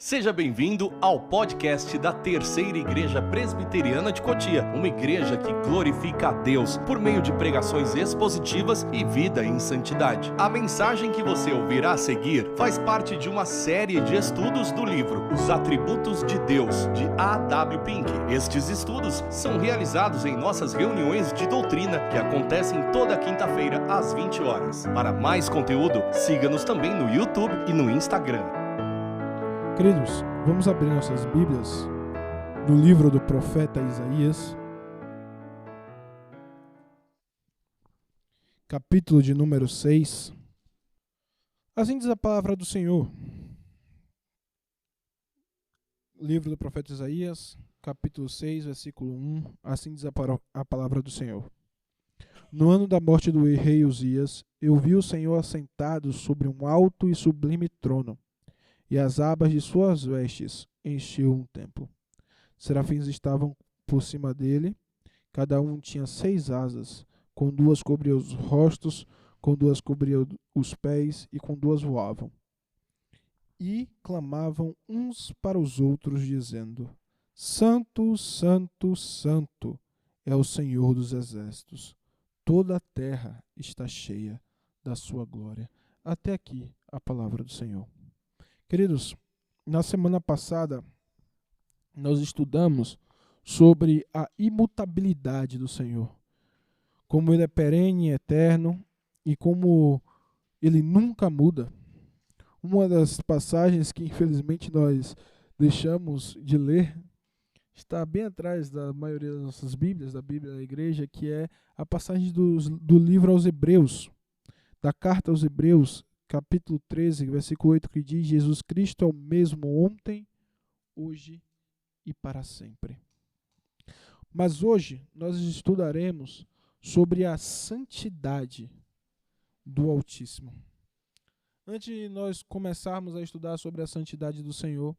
Seja bem-vindo ao podcast da Terceira Igreja Presbiteriana de Cotia, uma igreja que glorifica a Deus por meio de pregações expositivas e vida em santidade. A mensagem que você ouvirá a seguir faz parte de uma série de estudos do livro Os Atributos de Deus, de A.W. Pink. Estes estudos são realizados em nossas reuniões de doutrina que acontecem toda quinta-feira às 20 horas. Para mais conteúdo, siga-nos também no YouTube e no Instagram. Queridos, vamos abrir nossas Bíblias no livro do profeta Isaías, capítulo de número 6. Assim diz a palavra do Senhor. Livro do profeta Isaías, capítulo 6, versículo 1. Assim diz a palavra do Senhor. No ano da morte do rei Uzias, eu vi o Senhor assentado sobre um alto e sublime trono, e as abas de suas vestes encheu um templo. Serafins estavam por cima dele, cada um tinha 6 asas, com 2 cobriam os rostos, com 2 cobriam os pés, e com 2 voavam. E clamavam uns para os outros, dizendo: Santo, Santo, Santo é o Senhor dos exércitos. Toda a terra está cheia da sua glória. Até aqui a palavra do Senhor. Queridos, na semana passada nós estudamos sobre a imutabilidade do Senhor, como Ele é perene e eterno e como Ele nunca muda. Uma das passagens que infelizmente nós deixamos de ler está bem atrás da maioria das nossas Bíblias, da Bíblia da igreja, que é a passagem do livro aos Hebreus, da carta aos Hebreus, capítulo 13, versículo 8, que diz: Jesus Cristo é o mesmo ontem, hoje e para sempre. Mas hoje nós estudaremos sobre a santidade do Altíssimo. Antes de nós começarmos a estudar sobre a santidade do Senhor,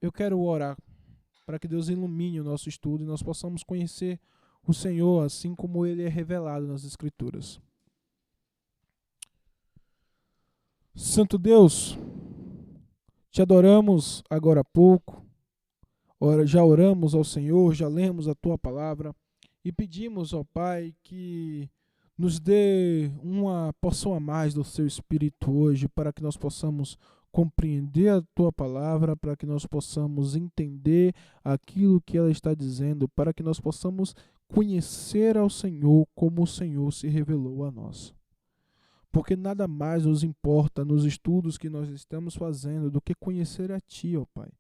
eu quero orar para que Deus ilumine o nosso estudo e nós possamos conhecer o Senhor assim como Ele é revelado nas Escrituras. Santo Deus, te adoramos agora há pouco, já oramos ao Senhor, já lemos a Tua palavra e pedimos ao Pai que nos dê uma porção a mais do Seu Espírito hoje para que nós possamos compreender a Tua palavra, para que nós possamos entender aquilo que ela está dizendo, para que nós possamos conhecer ao Senhor como o Senhor se revelou a nós. Porque nada mais nos importa nos estudos que nós estamos fazendo do que conhecer a Ti, ó Pai.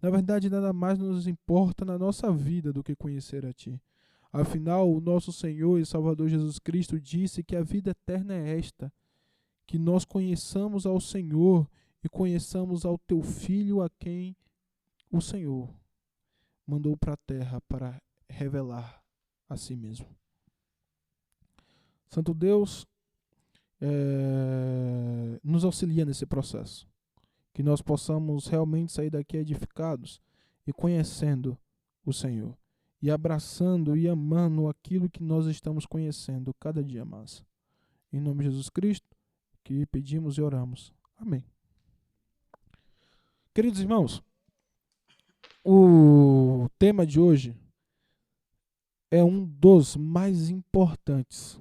Na verdade, nada mais nos importa na nossa vida do que conhecer a Ti. Afinal, o nosso Senhor e Salvador Jesus Cristo disse que a vida eterna é esta, que nós conheçamos ao Senhor e conheçamos ao Teu Filho, a quem o Senhor mandou para a terra para revelar a si mesmo. Santo Deus, nos auxilia nesse processo, que nós possamos realmente sair daqui edificados e conhecendo o Senhor, e abraçando e amando aquilo que nós estamos conhecendo cada dia mais. Em nome de Jesus Cristo, que pedimos e oramos. Amém. Queridos irmãos, o tema de hoje é um dos mais importantes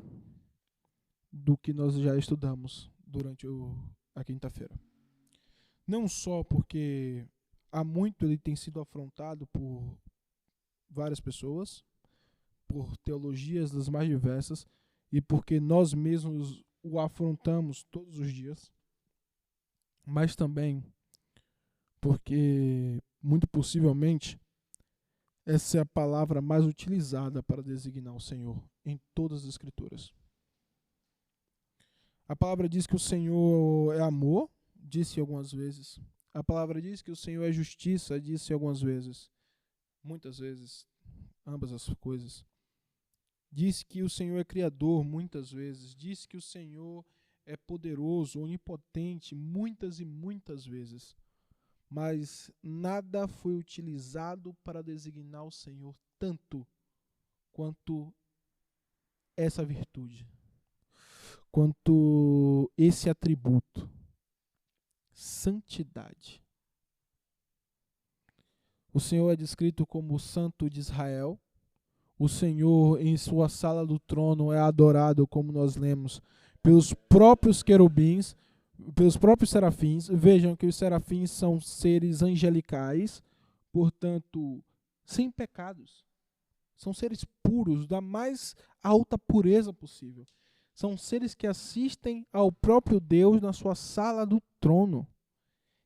do que nós já estudamos durante a quinta-feira. Não só porque há muito ele tem sido afrontado por várias pessoas, por teologias das mais diversas, e porque nós mesmos o afrontamos todos os dias, mas também porque, muito possivelmente, essa é a palavra mais utilizada para designar o Senhor em todas as Escrituras. A palavra diz que o Senhor é amor, disse algumas vezes. A palavra diz que o Senhor é justiça, disse algumas vezes. Muitas vezes, ambas as coisas. Diz que o Senhor é criador, muitas vezes. Diz que o Senhor é poderoso, onipotente, muitas e muitas vezes. Mas nada foi utilizado para designar o Senhor tanto quanto essa virtude, quanto esse atributo, santidade. O Senhor é descrito como o Santo de Israel. O Senhor, em sua sala do trono, é adorado, como nós lemos, pelos próprios querubins, pelos próprios serafins. Vejam que os serafins são seres angelicais, portanto, sem pecados. São seres puros, da mais alta pureza possível. São seres que assistem ao próprio Deus na sua sala do trono.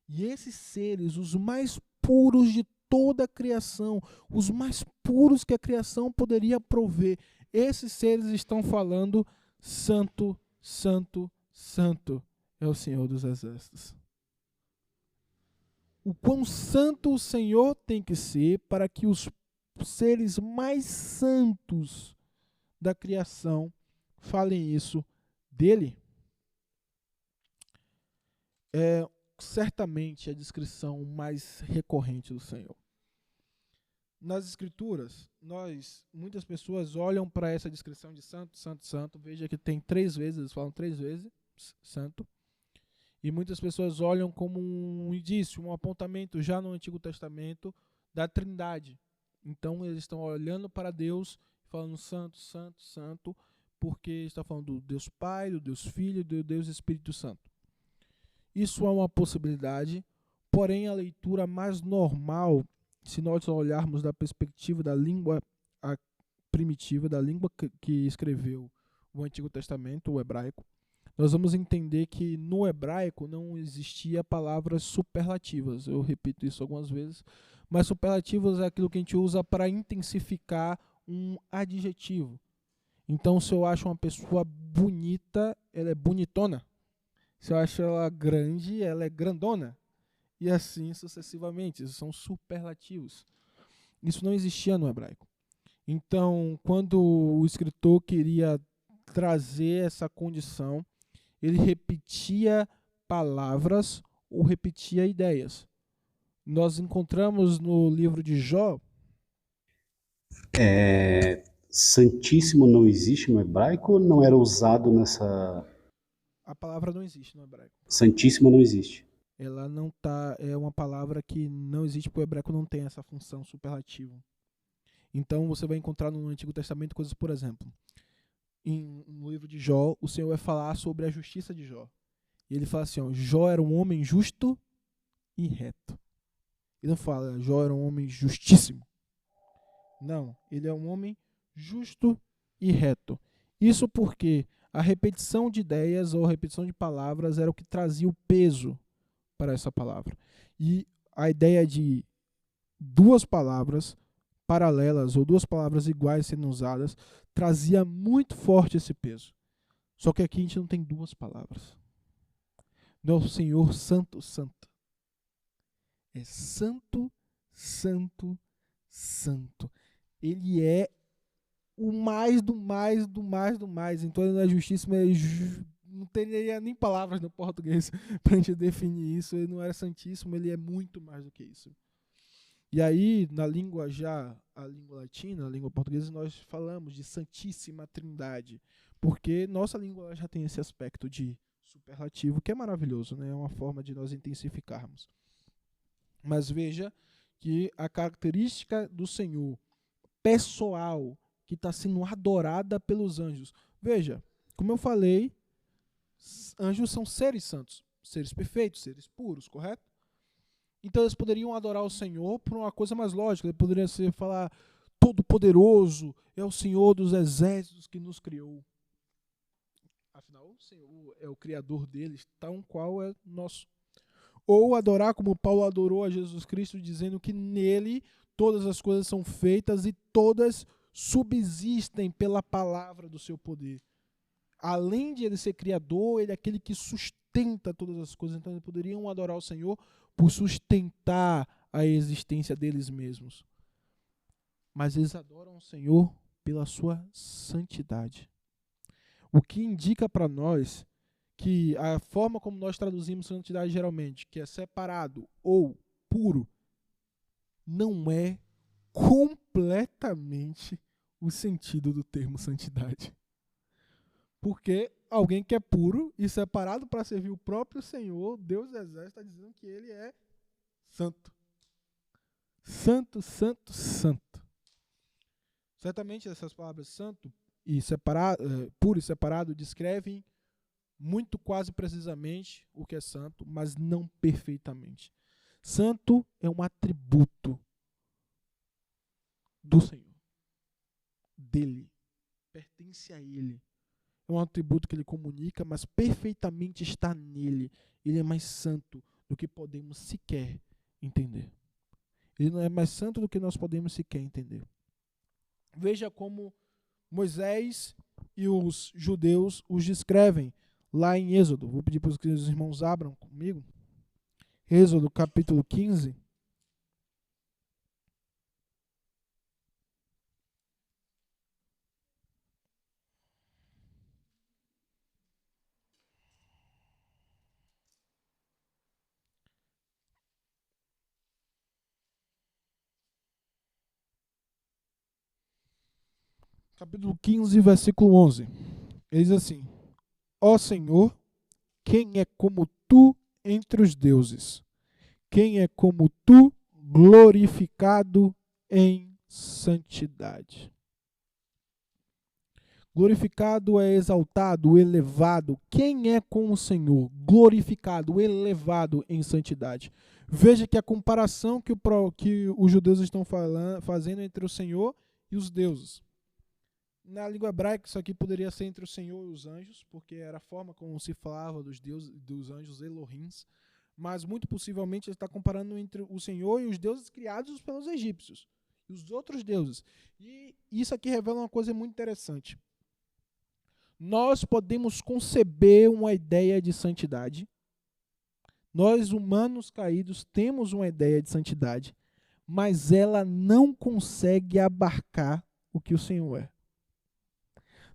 E esses seres, os mais puros de toda a criação, os mais puros que a criação poderia prover, esses seres estão falando: Santo, Santo, Santo é o Senhor dos Exércitos. O quão santo o Senhor tem que ser para que os seres mais santos da criação falem isso dele? É certamente a descrição mais recorrente do Senhor. Nas Escrituras, muitas pessoas olham para essa descrição de santo, santo, santo. Veja que tem 3 vezes, eles falam 3 vezes santo. E muitas pessoas olham como um indício, um apontamento já no Antigo Testamento da Trindade. Então eles estão olhando para Deus, falando santo, santo, santo, porque está falando do Deus Pai, do Deus Filho, do Deus Espírito Santo. Isso é uma possibilidade, porém a leitura mais normal, se nós olharmos da perspectiva da língua primitiva, da língua que escreveu o Antigo Testamento, o hebraico, nós vamos entender que no hebraico não existia palavras superlativas. Eu repito isso algumas vezes, mas superlativas é aquilo que a gente usa para intensificar um adjetivo. Então, se eu acho uma pessoa bonita, ela é bonitona. Se eu acho ela grande, ela é grandona. E assim sucessivamente. Isso são superlativos. Isso não existia no hebraico. Então, quando o escritor queria trazer essa condição, ele repetia palavras ou repetia ideias. Nós encontramos no livro de Jó. Santíssimo não existe no hebraico ou não era usado nessa... A palavra não existe no hebraico. Santíssimo não existe. Ela não tá, é uma palavra que não existe, porque o hebraico não tem essa função superlativa. Então você vai encontrar no Antigo Testamento coisas, por exemplo, no livro de Jó, o Senhor vai falar sobre a justiça de Jó. E ele fala assim, ó, Jó era um homem justo e reto. Ele não fala, Jó era um homem justíssimo. Não, ele é um homem justo e reto. Isso porque a repetição de ideias ou a repetição de palavras era o que trazia o peso para essa palavra. E a ideia de 2 palavras paralelas ou 2 palavras iguais sendo usadas trazia muito forte esse peso. Só que aqui a gente não tem 2 palavras. Não é o Senhor Santo, Santo. É Santo, Santo, Santo. Ele é o mais do mais do mais do mais. Então ele não é justíssimo, não teria nem palavras no português para a gente definir isso. Ele não era santíssimo, ele é muito mais do que isso. E aí, na língua a língua latina, a língua portuguesa, nós falamos de Santíssima Trindade, porque nossa língua já tem esse aspecto de superlativo, que é maravilhoso, né? É uma forma de nós intensificarmos. Mas veja que a característica do Senhor pessoal, que está sendo adorada pelos anjos. Veja, como eu falei, anjos são seres santos, seres perfeitos, seres puros, correto? Então eles poderiam adorar o Senhor por uma coisa mais lógica. Ele poderia falar, Todo-Poderoso é o Senhor dos Exércitos que nos criou. Afinal, o Senhor é o Criador deles, tal qual é nosso. Ou adorar como Paulo adorou a Jesus Cristo, dizendo que nele todas as coisas são feitas e todas subsistem pela palavra do seu poder. Além de ele ser criador, ele é aquele que sustenta todas as coisas. Então eles poderiam adorar o Senhor por sustentar a existência deles mesmos. Mas eles adoram o Senhor pela sua santidade. O que indica para nós que a forma como nós traduzimos santidade geralmente, que é separado ou puro, não é completamente o sentido do termo santidade. Porque alguém que é puro e separado para servir o próprio Senhor, Deus do Exército, está dizendo que ele é santo. Santo, santo, santo. Certamente essas palavras santo e separado, puro e separado descrevem muito quase precisamente o que é santo, mas não perfeitamente. Santo é um atributo do Senhor, dele, pertence a ele. É um atributo que ele comunica, mas perfeitamente está nele. Ele é mais santo do que podemos sequer entender. Ele não é mais santo do que nós podemos sequer entender. Veja como Moisés e os judeus os descrevem lá em Êxodo. Vou pedir para os irmãos abram comigo. Êxodo capítulo 15. Capítulo 15, versículo 11. Ele diz assim: Ó Senhor, quem é como tu entre os deuses? Quem é como tu, glorificado em santidade? Glorificado é exaltado, elevado. Quem é como o Senhor? Glorificado, elevado em santidade. Veja que a comparação que os judeus estão fazendo entre o Senhor e os deuses. Na língua hebraica, isso aqui poderia ser entre o Senhor e os anjos, porque era a forma como se falava dos deuses, dos anjos Elohims. Mas muito possivelmente ele está comparando entre o Senhor e os deuses criados pelos egípcios e os outros deuses. E isso aqui revela uma coisa muito interessante. Nós podemos conceber uma ideia de santidade. Nós, humanos caídos, temos uma ideia de santidade, mas ela não consegue abarcar o que o Senhor é.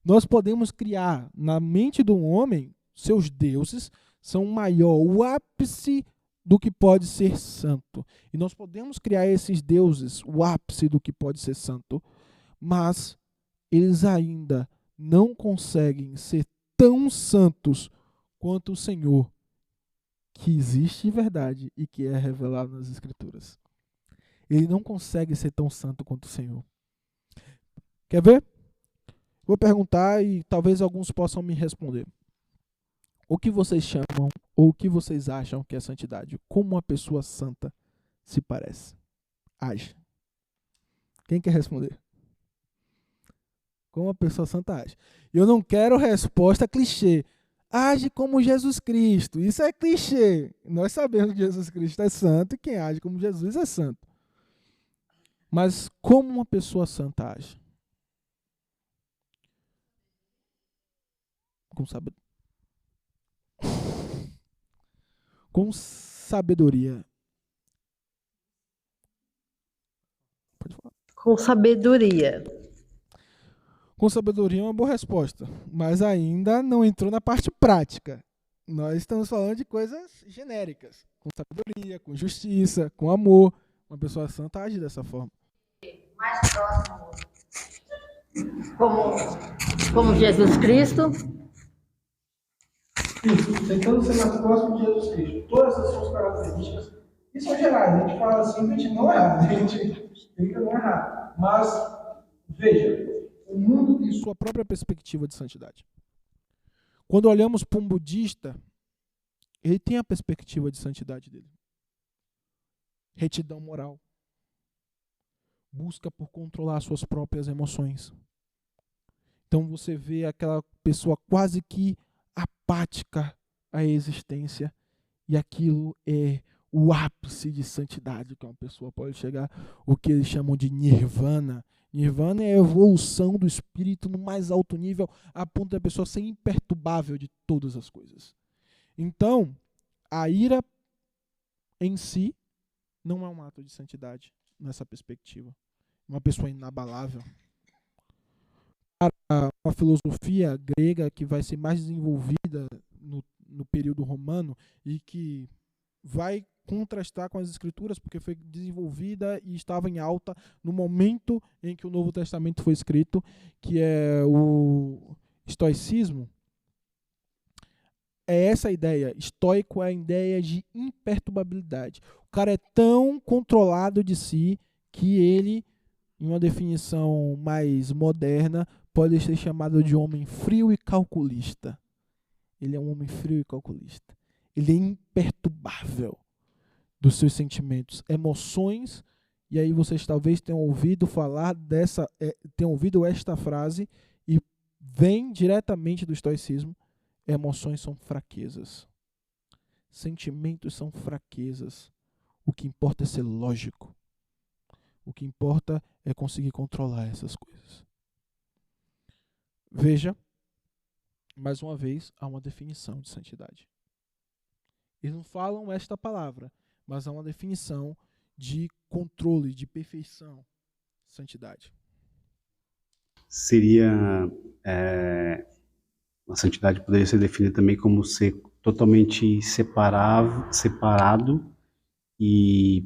Nós podemos criar na mente do homem, seus deuses são maior, o ápice do que pode ser santo. E nós podemos criar esses deuses, o ápice do que pode ser santo, mas eles ainda não conseguem ser tão santos quanto o Senhor, que existe de verdade e que é revelado nas Escrituras. Ele não consegue ser tão santo quanto o Senhor. Quer ver? Vou perguntar e talvez alguns possam me responder. O que vocês chamam ou o que vocês acham que é santidade? Como uma pessoa santa se parece? Age. Quem quer responder? Como uma pessoa santa age. Eu não quero resposta clichê. Age como Jesus Cristo. Isso é clichê. Nós sabemos que Jesus Cristo é santo e quem age como Jesus é santo. Mas como uma pessoa santa age? Com sabedoria. Pode falar. Com sabedoria. Com sabedoria é uma boa resposta, mas ainda não entrou na parte prática. Nós estamos falando de coisas genéricas. Com sabedoria, com justiça, com amor. Uma pessoa santa age dessa forma. Mais próximo. Como Jesus Cristo. Isso, tentando ser mais próximo de Jesus Cristo. Todas essas suas características, e são gerais, a gente fala assim, a gente não é errado, a gente fica não errado. Mas, veja, o mundo tem sua própria perspectiva de santidade. Quando olhamos para um budista, ele tem a perspectiva de santidade dele. Retidão moral. Busca por controlar suas próprias emoções. Então você vê aquela pessoa quase que apática à existência, e aquilo é o ápice de santidade que uma pessoa pode chegar, o que eles chamam de nirvana. Nirvana é a evolução do espírito no mais alto nível, a ponto da pessoa ser imperturbável de todas as coisas. Então, a ira em si não é um ato de santidade nessa perspectiva. Uma pessoa inabalável. A filosofia grega que vai ser mais desenvolvida no período romano e que vai contrastar com as escrituras porque foi desenvolvida e estava em alta no momento em que o Novo Testamento foi escrito, que é o estoicismo. é essa a ideia. Estoico é a ideia de imperturbabilidade. O cara é tão controlado de si que ele, em uma definição mais moderna, pode ser chamado de homem frio e calculista. Ele é um homem frio e calculista. Ele é imperturbável dos seus sentimentos, emoções. E aí vocês talvez tenham ouvido falar tenham ouvido esta frase e vem diretamente do estoicismo: emoções são fraquezas. Sentimentos são fraquezas. O que importa é ser lógico. O que importa é conseguir controlar essas coisas. Veja, mais uma vez, há uma definição de santidade. Eles não falam esta palavra, mas há uma definição de controle, de perfeição, santidade. Seria a santidade poderia ser definida também como ser totalmente separado e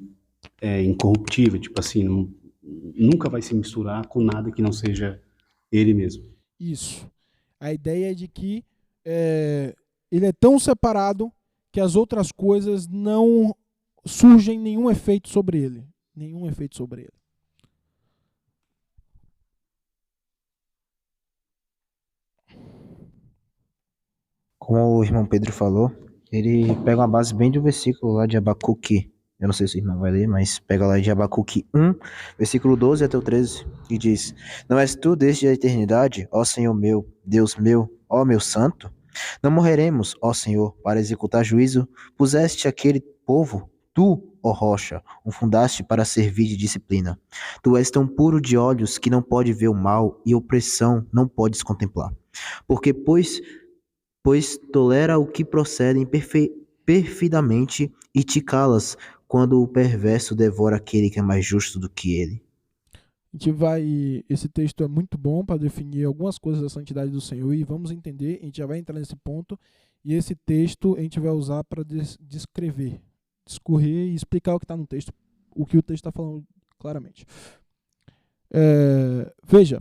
incorruptível, tipo assim, nunca vai se misturar com nada que não seja ele mesmo. Isso. A ideia é de que ele é tão separado que as outras coisas não surgem nenhum efeito sobre ele. Nenhum efeito sobre ele. Como o irmão Pedro falou, ele pega uma base bem do versículo lá de Abacuque. Eu não sei se o irmão vai ler, mas pega lá de Abacuque 1, versículo 12 até o 13, e diz: Não és tu desde a eternidade, ó Senhor meu, Deus meu, ó meu santo? Não morreremos, ó Senhor, para executar juízo? Puseste aquele povo, tu, ó rocha, o fundaste para servir de disciplina. Tu és tão puro de olhos que não pode ver o mal e opressão não podes contemplar. Porque, pois tolera o que procedem perfidamente e te calas quando o perverso devora aquele que é mais justo do que ele. Esse texto é muito bom para definir algumas coisas da santidade do Senhor e vamos entender, a gente já vai entrar nesse ponto, e esse texto a gente vai usar para descrever, discorrer e explicar o que está no texto, o que o texto está falando claramente. Veja,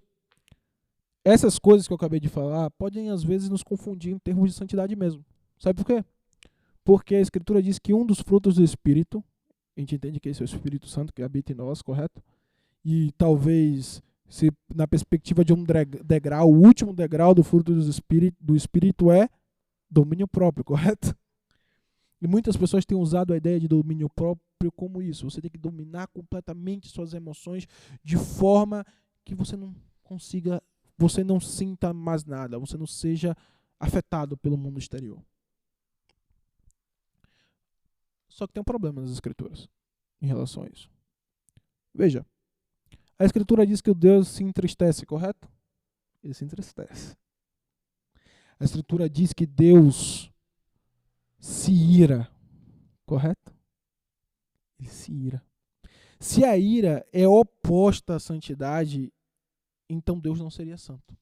essas coisas que eu acabei de falar podem às vezes nos confundir em termos de santidade mesmo. Sabe por quê? Porque a Escritura diz que um dos frutos do Espírito, a gente entende que esse é o Espírito Santo que habita em nós, correto? E talvez, se na perspectiva de um degrau, o último degrau do fruto do Espírito é domínio próprio, correto? E muitas pessoas têm usado a ideia de domínio próprio como isso. Você tem que dominar completamente suas emoções de forma que você não sinta mais nada, você não seja afetado pelo mundo exterior. Só que tem um problema nas Escrituras em relação a isso. Veja, a Escritura diz que o Deus se entristece, correto? Ele se entristece. A Escritura diz que Deus se ira, correto? Ele se ira. Se a ira é oposta à santidade, então Deus não seria santo,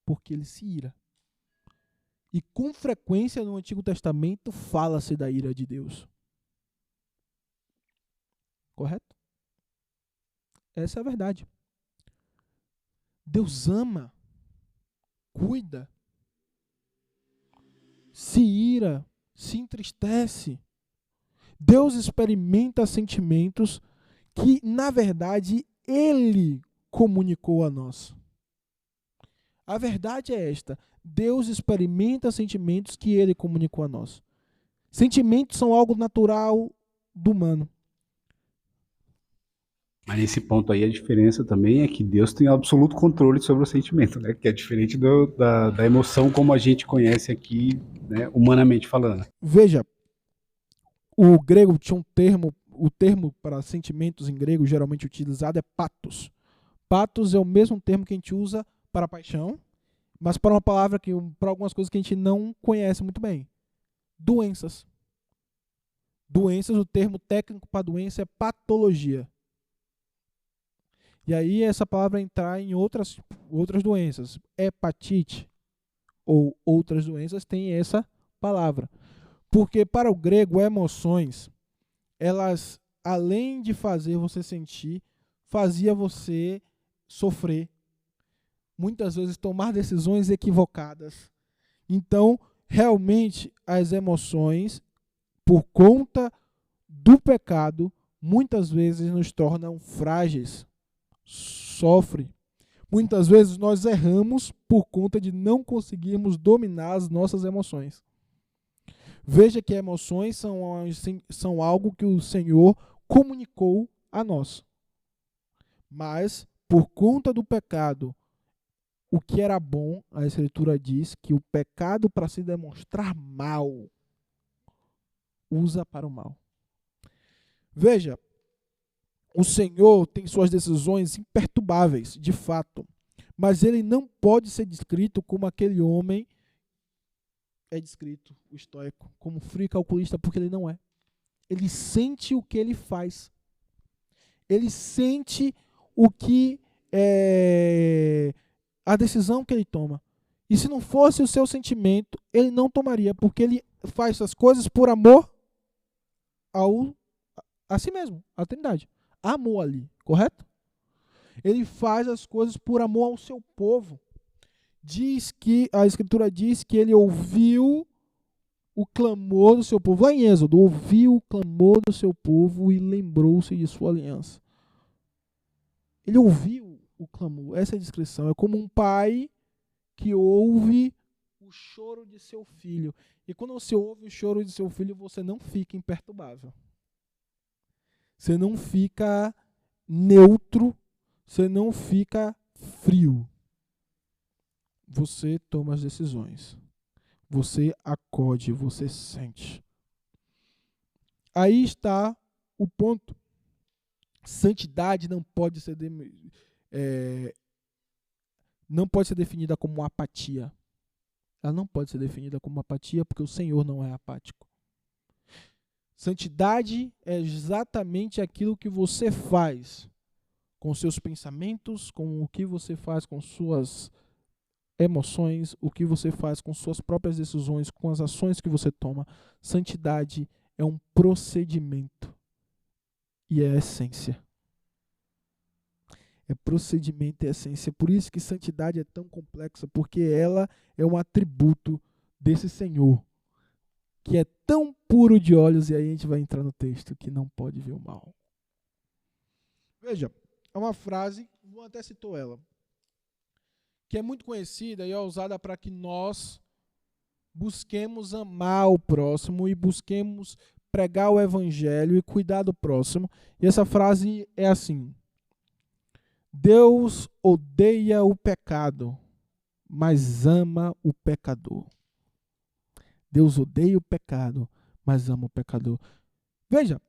porque ele se ira. E com frequência no Antigo Testamento fala-se da ira de Deus. Correto? Essa é a verdade. Deus ama, cuida, se ira, se entristece. Deus experimenta sentimentos que, na verdade, Ele comunicou a nós. A verdade é esta: Deus experimenta sentimentos que Ele comunicou a nós. Sentimentos são algo natural do humano. Mas nesse ponto aí a diferença também é que Deus tem absoluto controle sobre o sentimento, né? Que é diferente da emoção como a gente conhece aqui, né, humanamente falando. Veja, o grego tinha o termo para sentimentos em grego geralmente utilizado é pathos. Pathos é o mesmo termo que a gente usa para paixão, mas para uma palavra para algumas coisas que a gente não conhece muito bem. Doenças. Doenças, o termo técnico para doença é patologia. E aí essa palavra entrar em outras doenças. Hepatite ou outras doenças tem essa palavra. Porque para o grego, emoções, elas, além de fazer você sentir, fazia você sofrer. Muitas vezes tomar decisões equivocadas. Então, realmente as emoções, por conta do pecado, muitas vezes nos tornam frágeis, sofre. Muitas vezes nós erramos por conta de não conseguirmos dominar as nossas emoções. Veja que emoções são algo que o Senhor comunicou a nós. Mas, por conta do pecado, o que era bom, a Escritura diz que o pecado, para se demonstrar mal, usa para o mal. Veja, o Senhor tem suas decisões imperturbáveis, de fato, mas ele não pode ser descrito como aquele homem é descrito, o estoico, como frio e calculista, porque ele não é. Ele sente o que ele faz. Ele sente o que a decisão que ele toma. E se não fosse o seu sentimento, ele não tomaria, porque ele faz as coisas por amor a si mesmo, à Trindade. Amor ali, correto? Ele faz as coisas por amor ao seu povo. A Escritura diz que ele ouviu o clamor do seu povo. Lá em Êxodo, ouviu o clamor do seu povo e lembrou-se de sua aliança. Ele ouviu o clamor. Essa é a descrição. É como um pai que ouve o choro de seu filho. E quando você ouve o choro de seu filho, você não fica imperturbável. Você não fica neutro. Você não fica frio. Você toma as decisões. Você acode, você sente. Aí está o ponto. Santidade não pode ser definida como apatia. Ela não pode ser definida como apatia porque o Senhor não é apático. Santidade é exatamente aquilo que você faz com seus pensamentos, com o que você faz com suas emoções, o que você faz com suas próprias decisões, com as ações que você toma. Santidade é um procedimento e é a essência. É procedimento e essência. Por isso que santidade é tão complexa, porque ela é um atributo desse Senhor, que é tão puro de olhos, e aí a gente vai entrar no texto, que não pode ver o mal. Veja, é uma frase, o João até citou ela, que é muito conhecida e é usada para que nós busquemos amar o próximo e busquemos pregar o evangelho e cuidar do próximo. E essa frase é assim: Deus odeia o pecado, mas ama o pecador. Deus odeia o pecado, mas ama o pecador. Veja,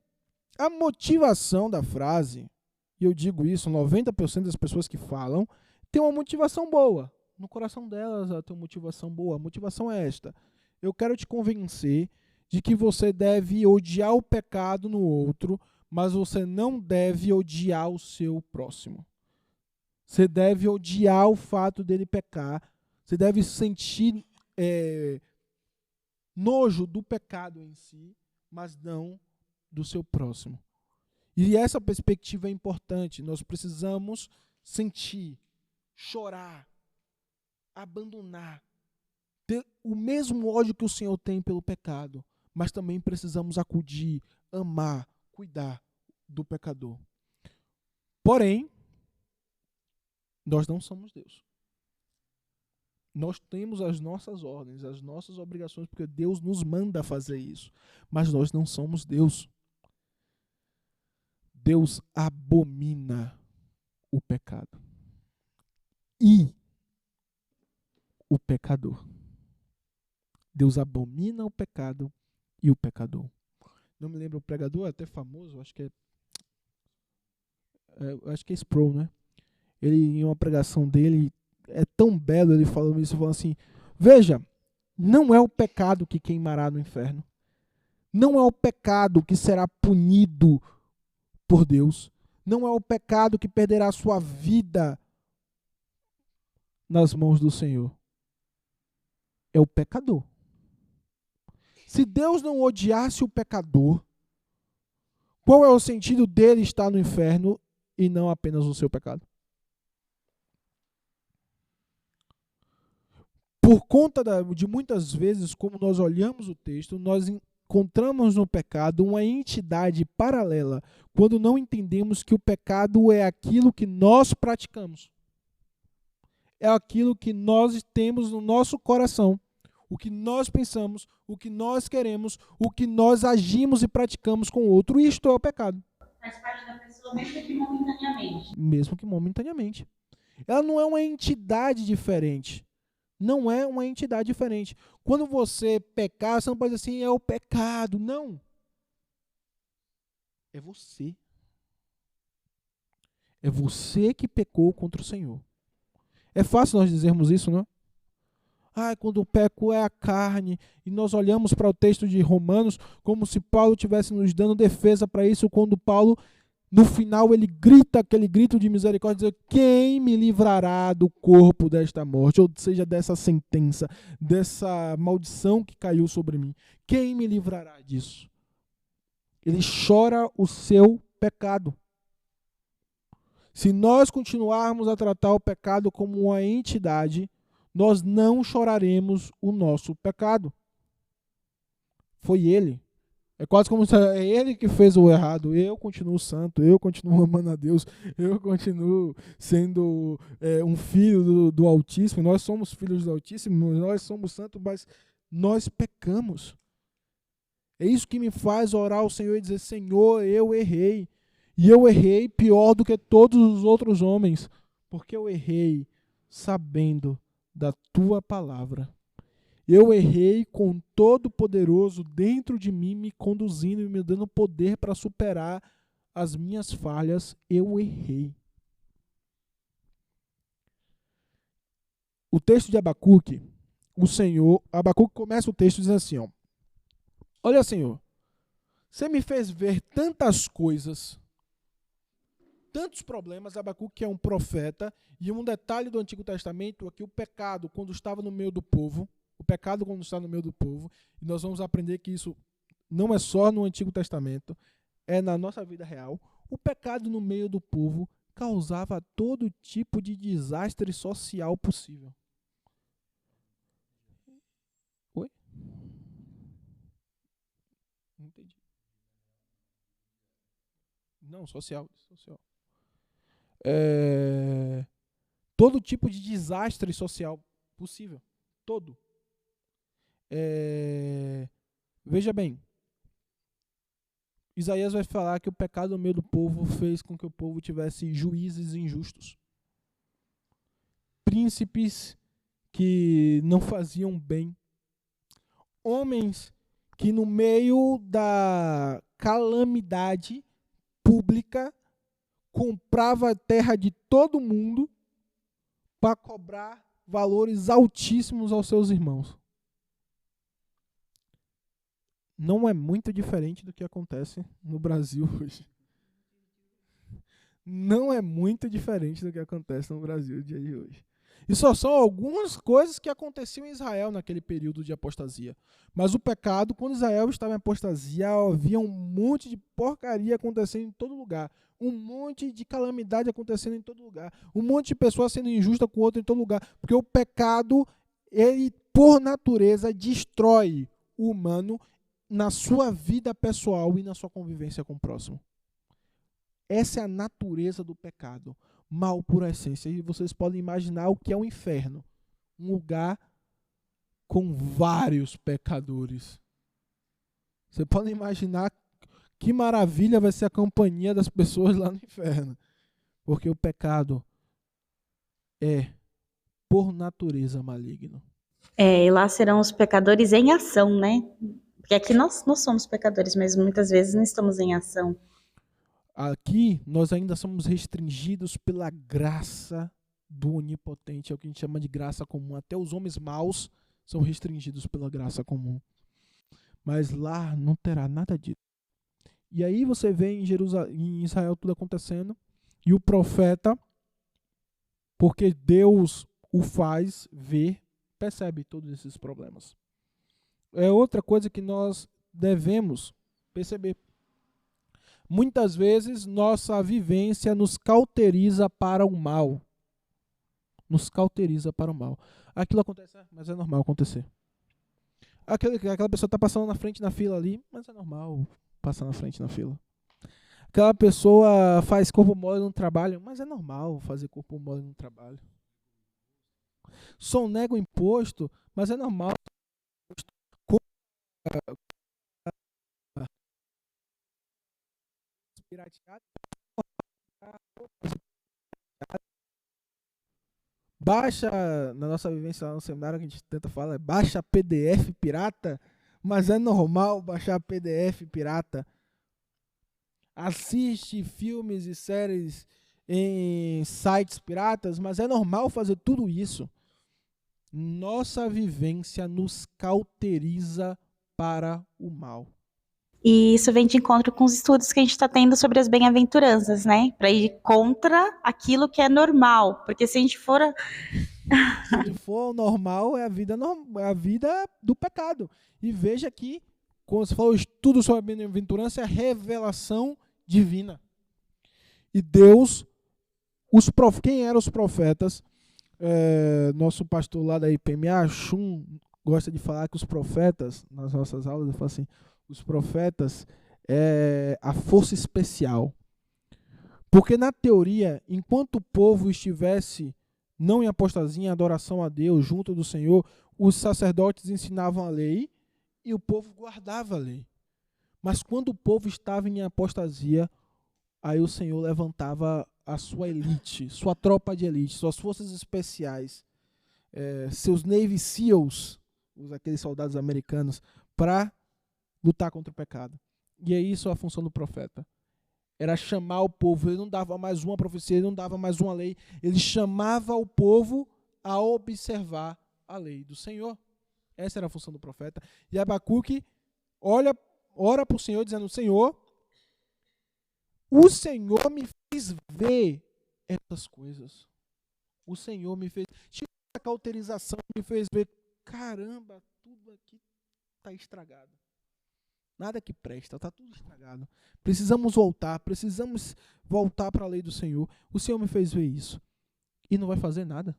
a motivação da frase, e eu digo isso, 90% das pessoas que falam, tem uma motivação boa. No coração delas ela tem uma motivação boa. A motivação é esta: eu quero te convencer de que você deve odiar o pecado no outro, mas você não deve odiar o seu próximo. Você deve odiar o fato dele pecar. Você deve sentir nojo do pecado em si, mas não do seu próximo. E essa perspectiva é importante. Nós precisamos sentir, chorar, abandonar, ter o mesmo ódio que o Senhor tem pelo pecado, mas também precisamos acudir, amar, cuidar do pecador. Porém, nós não somos Deus. Nós temos as nossas ordens, as nossas obrigações, porque Deus nos manda fazer isso. Mas nós não somos Deus. Deus abomina o pecado e o pecador. Deus abomina o pecado e o pecador. Não me lembro o pregador, é até famoso, acho que é Sproul, né? Ele, em uma pregação dele, é tão belo, ele falando isso, falando assim: veja, não é o pecado que queimará no inferno. Não é o pecado que será punido por Deus. Não é o pecado que perderá sua vida nas mãos do Senhor. É o pecador. Se Deus não odiasse o pecador, qual é o sentido dele estar no inferno e não apenas o seu pecado? por conta de muitas vezes, como nós olhamos o texto, nós encontramos no pecado uma entidade paralela, quando não entendemos que o pecado é aquilo que nós praticamos. É aquilo que nós temos no nosso coração, o que nós pensamos, o que nós queremos, o que nós agimos e praticamos com o outro. Isto é o pecado. Faz parte da pessoa, mesmo que momentaneamente. Mesmo que momentaneamente. Ela não é uma entidade diferente. Não é uma entidade diferente. Quando você pecar, você não pode dizer assim, é o pecado. Não. É você. É você que pecou contra o Senhor. É fácil nós dizermos isso, não? Quando o peco é a carne, e nós olhamos para o texto de Romanos como se Paulo estivesse nos dando defesa para isso, quando Paulo, no final, ele grita aquele grito de misericórdia, dizendo, quem me livrará do corpo desta morte, ou seja, dessa sentença, dessa maldição que caiu sobre mim? Quem me livrará disso? Ele chora o seu pecado. Se nós continuarmos a tratar o pecado como uma entidade, nós não choraremos o nosso pecado. Foi ele. É quase como se é ele que fez o errado. Eu continuo santo, eu continuo amando a Deus, eu continuo sendo um filho do Altíssimo. Nós somos filhos do Altíssimo, nós somos santos, mas nós pecamos. É isso que me faz orar ao Senhor e dizer, Senhor, eu errei. E eu errei pior do que todos os outros homens, porque eu errei sabendo da tua palavra. Eu errei com o Todo-Poderoso dentro de mim, me conduzindo e me dando poder para superar as minhas falhas. Eu errei. O texto de Abacuque, Abacuque começa o texto dizendo assim, olha, Senhor, você me fez ver tantas coisas, tantos problemas. Abacuque é um profeta, e um detalhe do Antigo Testamento é que o pecado, quando estava no meio do povo, e nós vamos aprender que isso não é só no Antigo Testamento, é na nossa vida real, o pecado no meio do povo causava todo tipo de desastre social possível. Oi? Não entendi. Não, social. Todo tipo de desastre social possível. Todo. Veja bem, Isaías vai falar que o pecado no meio do povo fez com que o povo tivesse juízes injustos, príncipes que não faziam bem, homens que no meio da calamidade pública comprava a terra de todo mundo para cobrar valores altíssimos aos seus irmãos. Não é muito diferente do que acontece no Brasil hoje. Não é muito diferente do que acontece no Brasil no dia de hoje. E só são algumas coisas que aconteciam em Israel naquele período de apostasia. Mas o pecado, quando Israel estava em apostasia, havia um monte de porcaria acontecendo em todo lugar. Um monte de calamidade acontecendo em todo lugar. Um monte de pessoas sendo injusta com o outro em todo lugar. Porque o pecado, ele, por natureza, destrói o humano na sua vida pessoal e na sua convivência com o próximo. Essa é a natureza do pecado. Mal por essência. E vocês podem imaginar o que é o inferno. Um lugar com vários pecadores. Você pode imaginar que maravilha vai ser a companhia das pessoas lá no inferno. Porque o pecado é, por natureza, maligno. E lá serão os pecadores em ação, né? Porque aqui nós somos pecadores, mas muitas vezes não estamos em ação. Aqui nós ainda somos restringidos pela graça do Onipotente, é o que a gente chama de graça comum. Até os homens maus são restringidos pela graça comum. Mas lá não terá nada disso. E aí você vê em Israel tudo acontecendo, e o profeta, porque Deus o faz ver, percebe todos esses problemas. É outra coisa que nós devemos perceber. Muitas vezes nossa vivência nos cauteriza para o mal. Nos cauteriza para o mal. Aquilo acontece, mas é normal acontecer. Aquela pessoa está passando na frente na fila ali, mas é normal passar na frente na fila. Aquela pessoa faz corpo mole no trabalho, mas é normal fazer corpo mole no trabalho. Sonega o imposto, mas é normal. Baixa, na nossa vivência lá no seminário, que a gente tenta falar, baixa PDF pirata, mas é normal baixar PDF pirata. Assiste filmes e séries em sites piratas, mas é normal fazer tudo isso. Nossa vivência nos cauteriza para o mal. E isso vem de encontro com os estudos que a gente está tendo sobre as bem-aventuranças, né? Para ir contra aquilo que é normal. Porque se a gente for. Se for normal, é a vida do pecado. E veja que, quando você falou estudo sobre a bem-aventurança, é a revelação divina. E Deus, quem eram os profetas? Nosso pastor lá da IPMA, Chum, gosta de falar que os profetas, nas nossas aulas, ele fala assim, os profetas é a força especial. Porque na teoria, enquanto o povo estivesse não em apostasia, em adoração a Deus, junto do Senhor, os sacerdotes ensinavam a lei e o povo guardava a lei. Mas quando o povo estava em apostasia, aí o Senhor levantava a sua elite, sua tropa de elite, suas forças especiais, seus Navy SEALs, aqueles soldados americanos, para lutar contra o pecado. E é isso a função do profeta. Era chamar o povo. Ele não dava mais uma profecia, ele não dava mais uma lei. Ele chamava o povo a observar a lei do Senhor. Essa era a função do profeta. E Abacuque ora para o Senhor, dizendo: Senhor, o Senhor me fez ver essas coisas. O Senhor me fez... Tipo, a cauterização me fez ver, caramba, tudo aqui está estragado. Nada que presta, está tudo estragado. Precisamos voltar para a lei do Senhor. O Senhor me fez ver isso. E não vai fazer nada.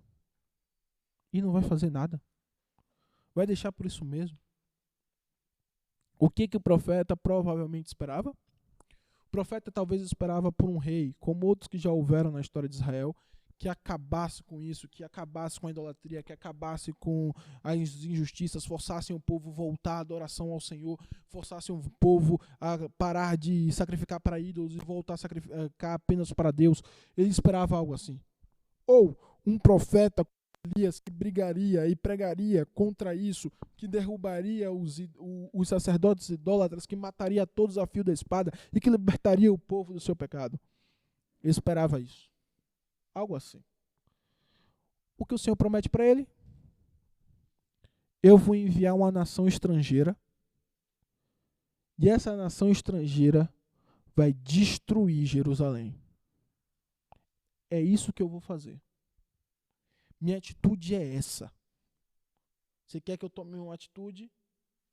Vai deixar por isso mesmo. O que o profeta provavelmente esperava? O profeta talvez esperava por um rei, como outros que já houveram na história de Israel, que acabasse com isso, que acabasse com a idolatria, que acabasse com as injustiças, forçassem o povo a voltar à adoração ao Senhor, forçassem o povo a parar de sacrificar para ídolos e voltar a sacrificar apenas para Deus. Ele esperava algo assim. Ou um profeta Elias que brigaria e pregaria contra isso, que derrubaria os sacerdotes idólatras, que mataria todos a fio da espada e que libertaria o povo do seu pecado. Ele esperava isso. Algo assim. O que o Senhor promete para ele? Eu vou enviar uma nação estrangeira e essa nação estrangeira vai destruir Jerusalém. É isso que eu vou fazer. Minha atitude é essa. Você quer que eu tome uma atitude?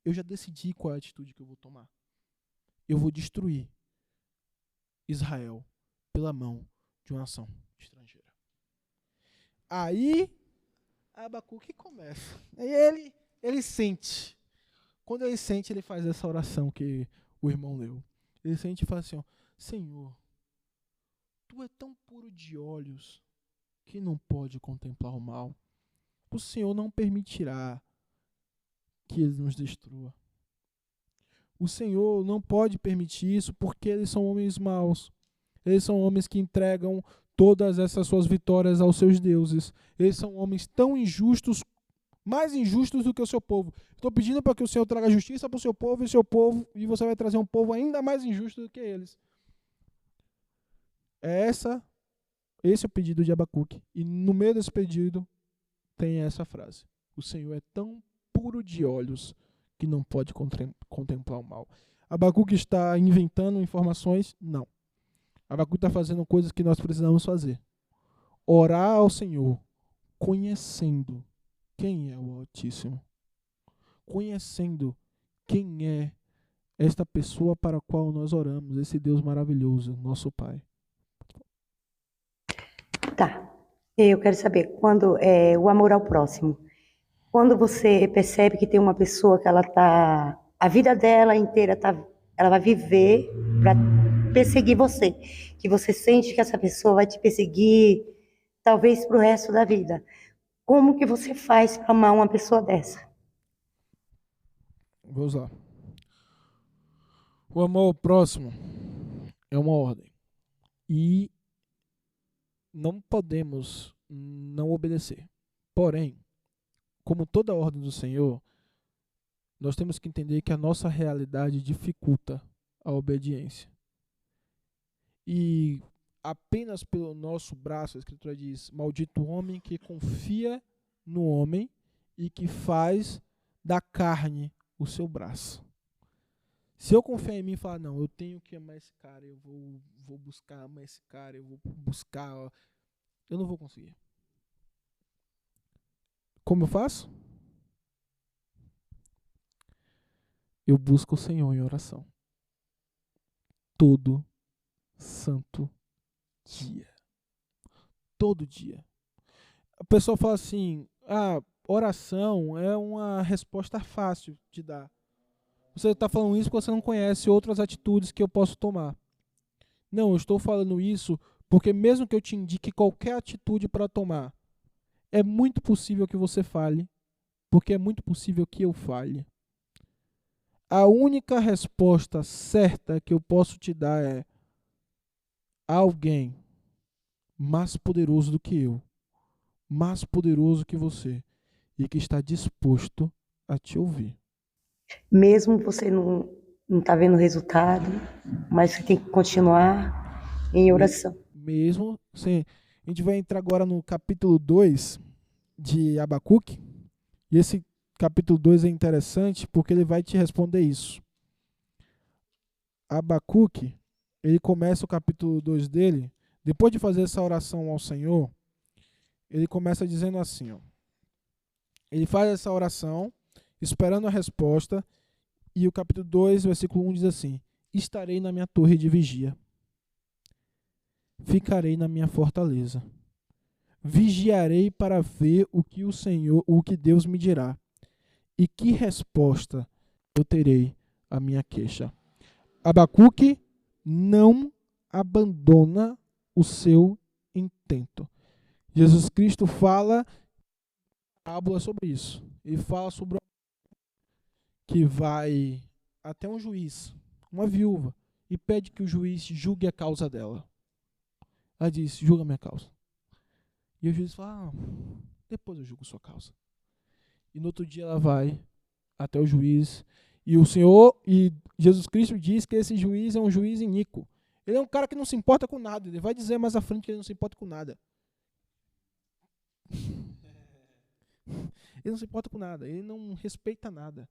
Eu já decidi qual é a atitude que eu vou tomar. Eu vou destruir Israel pela mão de uma nação estrangeira. Aí Abacuque começa. Aí ele sente. Quando ele sente, ele faz essa oração que o irmão leu. Ele sente e fala assim: ó, Senhor, Tu é tão puro de olhos que não pode contemplar o mal. O Senhor não permitirá que ele nos destrua. O Senhor não pode permitir isso porque eles são homens maus. Eles são homens que entregam todas essas suas vitórias aos seus deuses. Eles são homens tão injustos, mais injustos do que o seu povo. Estou pedindo para que o Senhor traga justiça para o seu povo, e você vai trazer um povo ainda mais injusto do que eles. Esse é o pedido de Abacuque. E no meio desse pedido tem essa frase: o Senhor é tão puro de olhos que não pode contemplar o mal. Abacuque está inventando informações? Não. Abacuque está fazendo coisas que nós precisamos fazer. Orar ao Senhor, conhecendo quem é o Altíssimo. Conhecendo quem é esta pessoa para a qual nós oramos, esse Deus maravilhoso, nosso Pai. Tá. Eu quero saber, quando o amor ao próximo, Quando você percebe que tem uma pessoa que ela tá, a vida dela inteira ela vai viver para perseguir você, que você sente que essa pessoa vai te perseguir talvez pro resto da vida. Como que você faz para amar uma pessoa dessa? Vou usar. O amor ao próximo é uma ordem. E não podemos não obedecer. Porém, como toda ordem do Senhor, nós temos que entender que a nossa realidade dificulta a obediência. E apenas pelo nosso braço, a Escritura diz, maldito o homem que confia no homem e que faz da carne o seu braço. Se eu confiar em mim e falar, não, eu tenho que amar esse cara, eu vou buscar amar esse cara, eu vou buscar, eu não vou conseguir. Como eu faço? Eu busco o Senhor em oração. Todo santo dia. Todo dia. A pessoa fala assim, oração é uma resposta fácil de dar. Você está falando isso porque você não conhece outras atitudes que eu posso tomar. Não, eu estou falando isso porque mesmo que eu te indique qualquer atitude para tomar, é muito possível que você falhe, porque é muito possível que eu falhe. A única resposta certa que eu posso te dar é alguém mais poderoso do que eu, mais poderoso que você, e que está disposto a te ouvir. Mesmo você não tá vendo o resultado, mas você tem que continuar em oração. Mesmo sem... A gente vai entrar agora no capítulo 2 de Abacuque, e esse capítulo 2 é interessante porque ele vai te responder isso. Abacuque, ele começa o capítulo 2 dele, depois de fazer essa oração ao Senhor, ele começa dizendo assim, ó, ele faz essa oração, esperando a resposta, e o capítulo 2, versículo 1 diz assim, estarei na minha torre de vigia, ficarei na minha fortaleza, vigiarei para ver o que Deus me dirá, e que resposta eu terei à minha queixa. Abacuque não abandona o seu intento. Jesus Cristo fala parábola sobre isso. Ele fala sobre que vai até um juiz, uma viúva, e pede que o juiz julgue a causa dela. Ela diz, julga a minha causa. E o juiz fala, depois eu julgo sua causa. E no outro dia ela vai até o juiz, e o Senhor, e Jesus Cristo diz que esse juiz é um juiz iníquo. Ele é um cara que não se importa com nada. Ele vai dizer mais à frente que ele não se importa com nada. Ele não se importa com nada. Ele não respeita nada.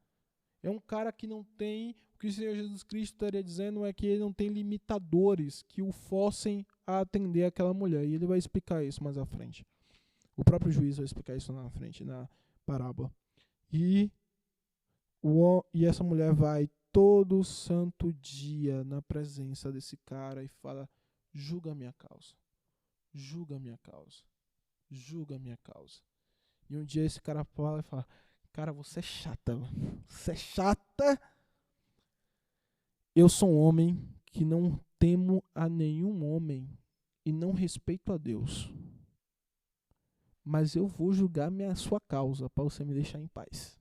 É um cara que não tem... O que o Senhor Jesus Cristo estaria dizendo é que ele não tem limitadores que o forcem a atender aquela mulher. E ele vai explicar isso mais à frente. O próprio juiz vai explicar isso na frente, na parábola. E essa mulher vai todo santo dia na presença desse cara e fala, julga a minha causa, julga a minha causa, julga a minha causa. E um dia esse cara fala e fala, cara, você é chata, você é chata. Eu sou um homem que não temo a nenhum homem e não respeito a Deus. Mas eu vou julgar sua causa para você me deixar em paz.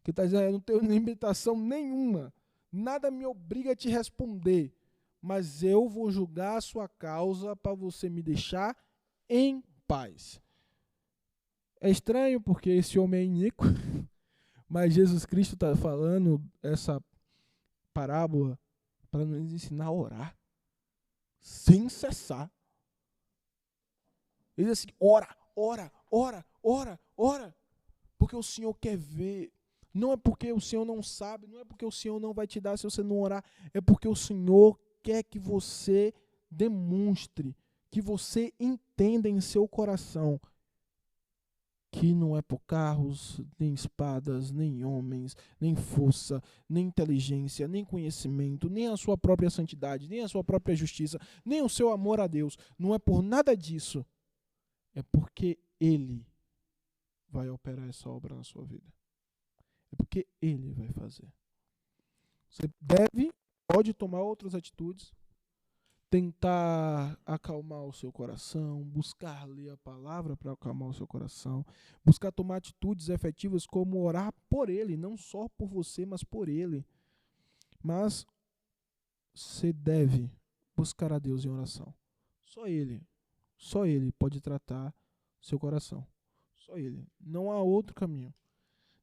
Que está dizendo, eu não tenho limitação nenhuma. Nada me obriga a te responder. Mas eu vou julgar a sua causa para você me deixar em paz. É estranho porque esse homem é iníquo. Mas Jesus Cristo está falando essa parábola para nos ensinar a orar. Sem cessar. Ele diz assim, ora, ora, ora, ora, ora. Porque o Senhor quer ver. Não é porque o Senhor não sabe, não é porque o Senhor não vai te dar se você não orar, é porque o Senhor quer que você demonstre, que você entenda em seu coração que não é por carros, nem espadas, nem homens, nem força, nem inteligência, nem conhecimento, nem a sua própria santidade, nem a sua própria justiça, nem o seu amor a Deus. Não é por nada disso. É porque Ele vai operar essa obra na sua vida. É porque Ele vai fazer. Você pode tomar outras atitudes, tentar acalmar o seu coração, buscar ler a palavra para acalmar o seu coração, buscar tomar atitudes efetivas como orar por Ele, não só por você, mas por Ele. Mas você deve buscar a Deus em oração. Só Ele pode tratar seu coração. Só Ele. Não há outro caminho.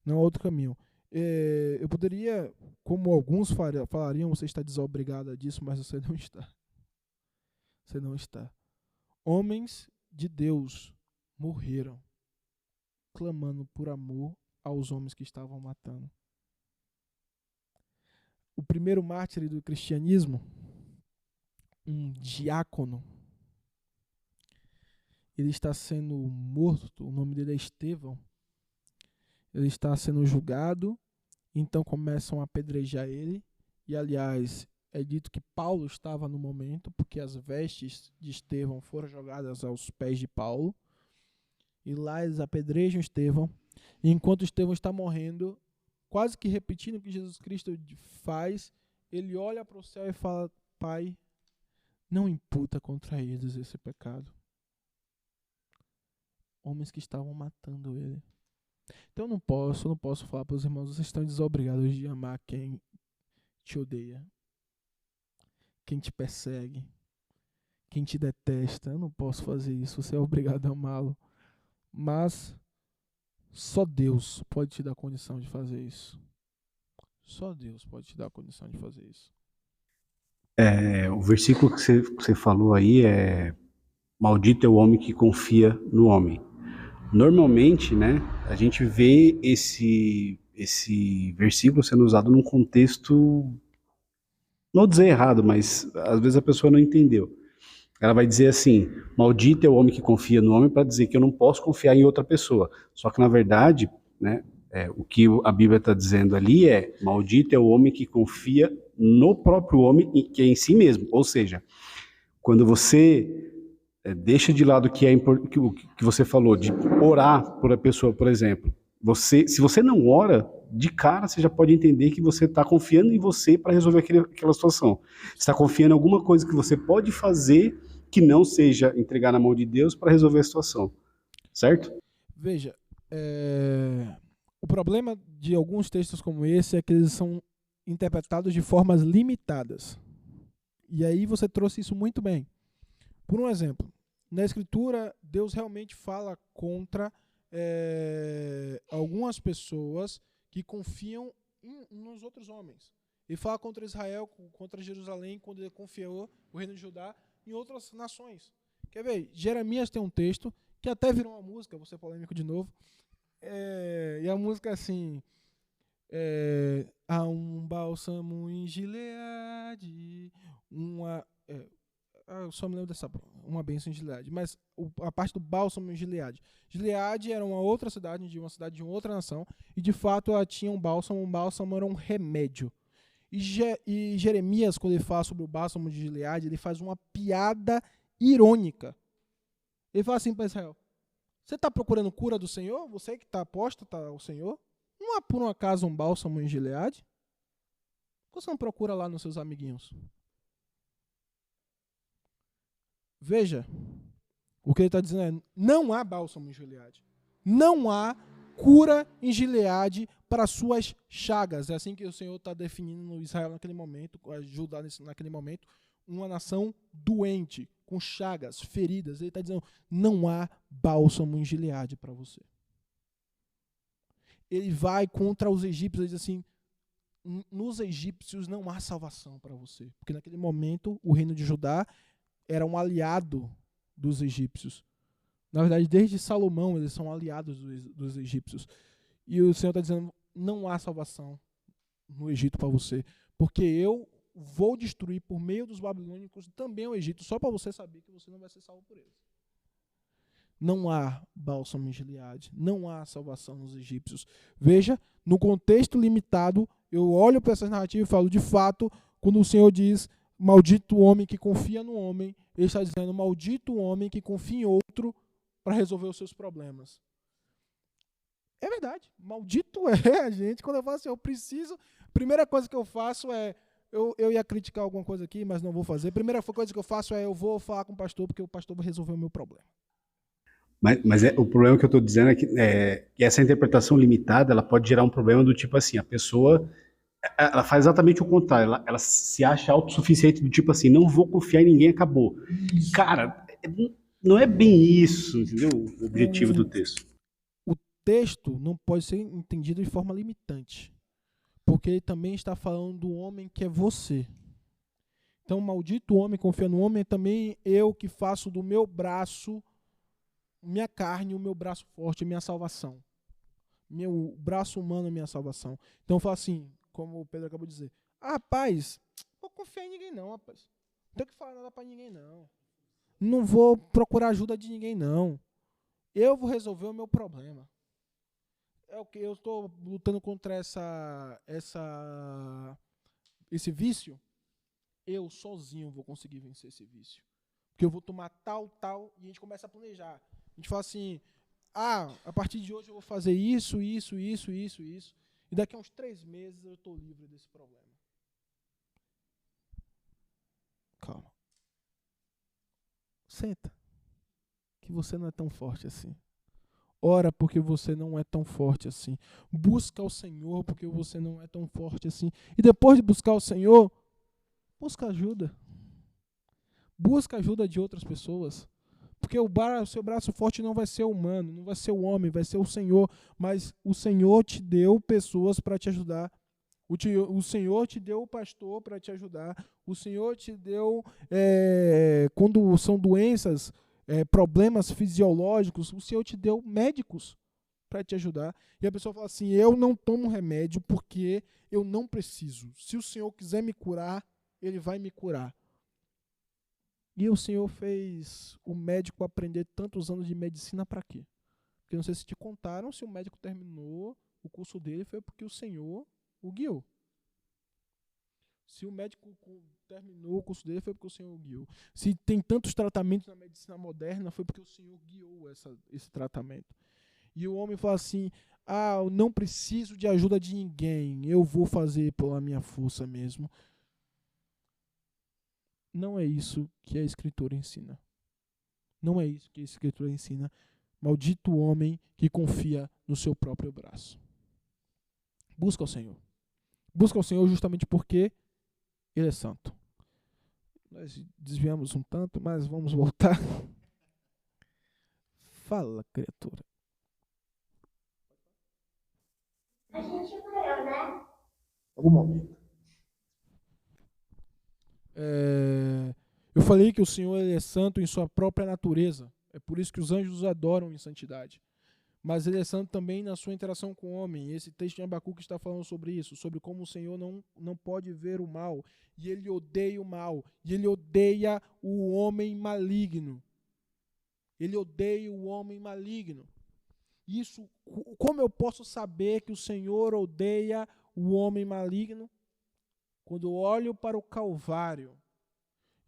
Não há outro caminho. Eu poderia, como alguns falariam, você está desobrigada disso, mas você não está. Você não está. Homens de Deus morreram, clamando por amor aos homens que estavam matando. O primeiro mártir do cristianismo, um diácono, ele está sendo morto, o nome dele é Estevão. Ele está sendo julgado, então começam a apedrejar ele. E, aliás, é dito que Paulo estava no momento, porque as vestes de Estevão foram jogadas aos pés de Paulo. E lá eles apedrejam Estevão. E enquanto Estevão está morrendo, quase que repetindo o que Jesus Cristo faz, ele olha para o céu e fala: Pai, não imputa contra eles esse pecado. Homens que estavam matando ele. Então eu não posso falar para os irmãos: vocês estão desobrigados de amar quem te odeia, quem te persegue, quem te detesta. Eu não posso fazer isso, você é obrigado a amá-lo. Mas só Deus pode te dar condição de fazer isso. Só Deus pode te dar a condição de fazer isso. O versículo que você falou aí é: maldito é o homem que confia no homem. Normalmente, né, a gente vê esse versículo sendo usado num contexto, não dizer errado, mas às vezes a pessoa não entendeu. Ela vai dizer assim: maldito é o homem que confia no homem, para dizer que eu não posso confiar em outra pessoa. Só que na verdade, né, o que a Bíblia está dizendo ali é: maldito é o homem que confia no próprio homem, que é em si mesmo. Ou seja, quando você deixa de lado o que você falou, de orar por a pessoa, por exemplo. Se você não ora, de cara você já pode entender que você está confiando em você para resolver aquela situação. Você está confiando em alguma coisa que você pode fazer que não seja entregar na mão de Deus para resolver a situação. Certo? Veja, o problema de alguns textos como esse é que eles são interpretados de formas limitadas. E aí você trouxe isso muito bem. Por um exemplo, na Escritura, Deus realmente fala contra algumas pessoas que confiam nos outros homens. Ele fala contra Israel, contra Jerusalém, quando ele confiou o reino de Judá em outras nações. Quer ver? Jeremias tem um texto que até virou uma música, vou ser polêmico de novo. E a música é assim: há um bálsamo em Gileade, eu só me lembro dessa, uma bênção em Gileade, mas a parte do bálsamo em Gileade. Gileade era uma outra cidade, de uma outra nação, e de fato ela tinha um bálsamo era um remédio. E Jeremias, quando ele fala sobre o bálsamo de Gileade, ele faz uma piada irônica. Ele fala assim para Israel: você está procurando cura do Senhor? Você que está apóstata ao Senhor? Não há por um acaso um bálsamo em Gileade? Por que você não procura lá nos seus amiguinhos? Veja, o que ele está dizendo é: não há bálsamo em Gileade. Não há cura em Gileade para suas chagas. É assim que o Senhor está definindo Israel naquele momento, Judá naquele momento, uma nação doente, com chagas, feridas. Ele está dizendo: não há bálsamo em Gileade para você. Ele vai contra os egípcios e diz assim: nos egípcios não há salvação para você. Porque naquele momento o reino de Judá era um aliado dos egípcios. Na verdade, desde Salomão eles são aliados dos egípcios. E o Senhor está dizendo: não há salvação no Egito para você, porque eu vou destruir por meio dos babilônicos também o Egito, só para você saber que você não vai ser salvo por eles. Não há bálsamo em Gileade, não há salvação nos egípcios. Veja, no contexto limitado, eu olho para essa narrativa e falo: de fato, quando o Senhor diz maldito o homem que confia no homem, ele está dizendo: maldito o homem que confia em outro para resolver os seus problemas. É verdade. Maldito é a gente quando eu falo assim, eu preciso... Primeira coisa que eu faço é... Eu ia criticar alguma coisa aqui, mas não vou fazer. Primeira coisa que eu faço é eu vou falar com o pastor, porque o pastor vai resolver o meu problema. Mas o problema que eu estou dizendo é que essa interpretação limitada, ela pode gerar um problema do tipo assim, a pessoa, ela faz exatamente o contrário, ela se acha autossuficiente do tipo assim, não vou confiar em ninguém, acabou. Cara, não é bem isso, entendeu? O objetivo do texto. O texto não pode ser entendido de forma limitante, porque ele também está falando do homem que é você. Então, maldito homem, confia no homem, é também eu que faço do meu braço, minha carne, o meu braço forte, minha salvação. Meu braço humano é minha salvação. Então, eu falo assim, como o Pedro acabou de dizer, rapaz, não vou confiar em ninguém não, rapaz. Não tenho que falar nada pra ninguém não. Não vou procurar ajuda de ninguém não. Eu vou resolver o meu problema. É o que eu estou lutando contra esse vício. Eu sozinho vou conseguir vencer esse vício. Porque eu vou tomar tal, e a gente começa a planejar. A gente fala assim, a partir de hoje eu vou fazer isso. E daqui a uns 3 meses eu estou livre desse problema. Calma. Senta. Que você não é tão forte assim. Ora porque você não é tão forte assim. Busca o Senhor porque você não é tão forte assim. E depois de buscar o Senhor, busca ajuda. Busca ajuda de outras pessoas. Porque o seu braço forte não vai ser humano, não vai ser o homem, vai ser o Senhor. Mas o Senhor te deu pessoas para te ajudar. O Senhor te deu o pastor para te ajudar. O Senhor te deu, quando são doenças, problemas fisiológicos, o Senhor te deu médicos para te ajudar. E a pessoa fala assim, eu não tomo remédio porque eu não preciso. Se o Senhor quiser me curar, Ele vai me curar. E o Senhor fez o médico aprender tantos anos de medicina para quê? Porque não sei se te contaram, se o médico terminou o curso dele, foi porque o Senhor o guiou. Se o médico terminou o curso dele, foi porque o Senhor o guiou. Se tem tantos tratamentos na medicina moderna, foi porque o Senhor guiou esse tratamento. E o homem fala assim, eu não preciso de ajuda de ninguém, eu vou fazer pela minha força mesmo. Não é isso que a Escritura ensina. Não é isso que a Escritura ensina. Maldito homem que confia no seu próprio braço. Busca o Senhor. Busca o Senhor justamente porque Ele é santo. Nós desviamos um tanto, mas vamos voltar. Fala, criatura. A gente leu, né? Algum momento. Eu falei que o Senhor ele é santo em sua própria natureza. É por isso que os anjos o adoram em santidade. Mas ele é santo também na sua interação com o homem. Esse texto de Abacuque está falando sobre isso, sobre como o Senhor não pode ver o mal. E ele odeia o mal. E ele odeia o homem maligno. Ele odeia o homem maligno. Isso, como eu posso saber que o Senhor odeia o homem maligno? Quando eu olho para o Calvário,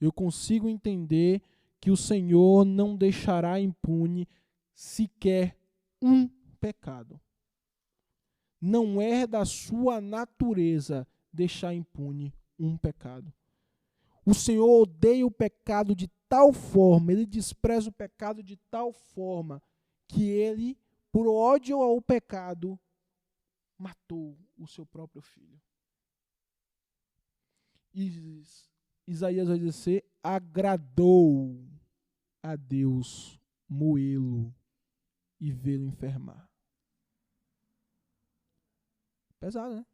eu consigo entender que o Senhor não deixará impune sequer um pecado. Não é da sua natureza deixar impune um pecado. O Senhor odeia o pecado de tal forma, Ele despreza o pecado de tal forma, que Ele, por ódio ao pecado, matou o seu próprio filho. E Isaías vai dizer, agradou a Deus moê-lo e vê-lo enfermar. Pesado, né?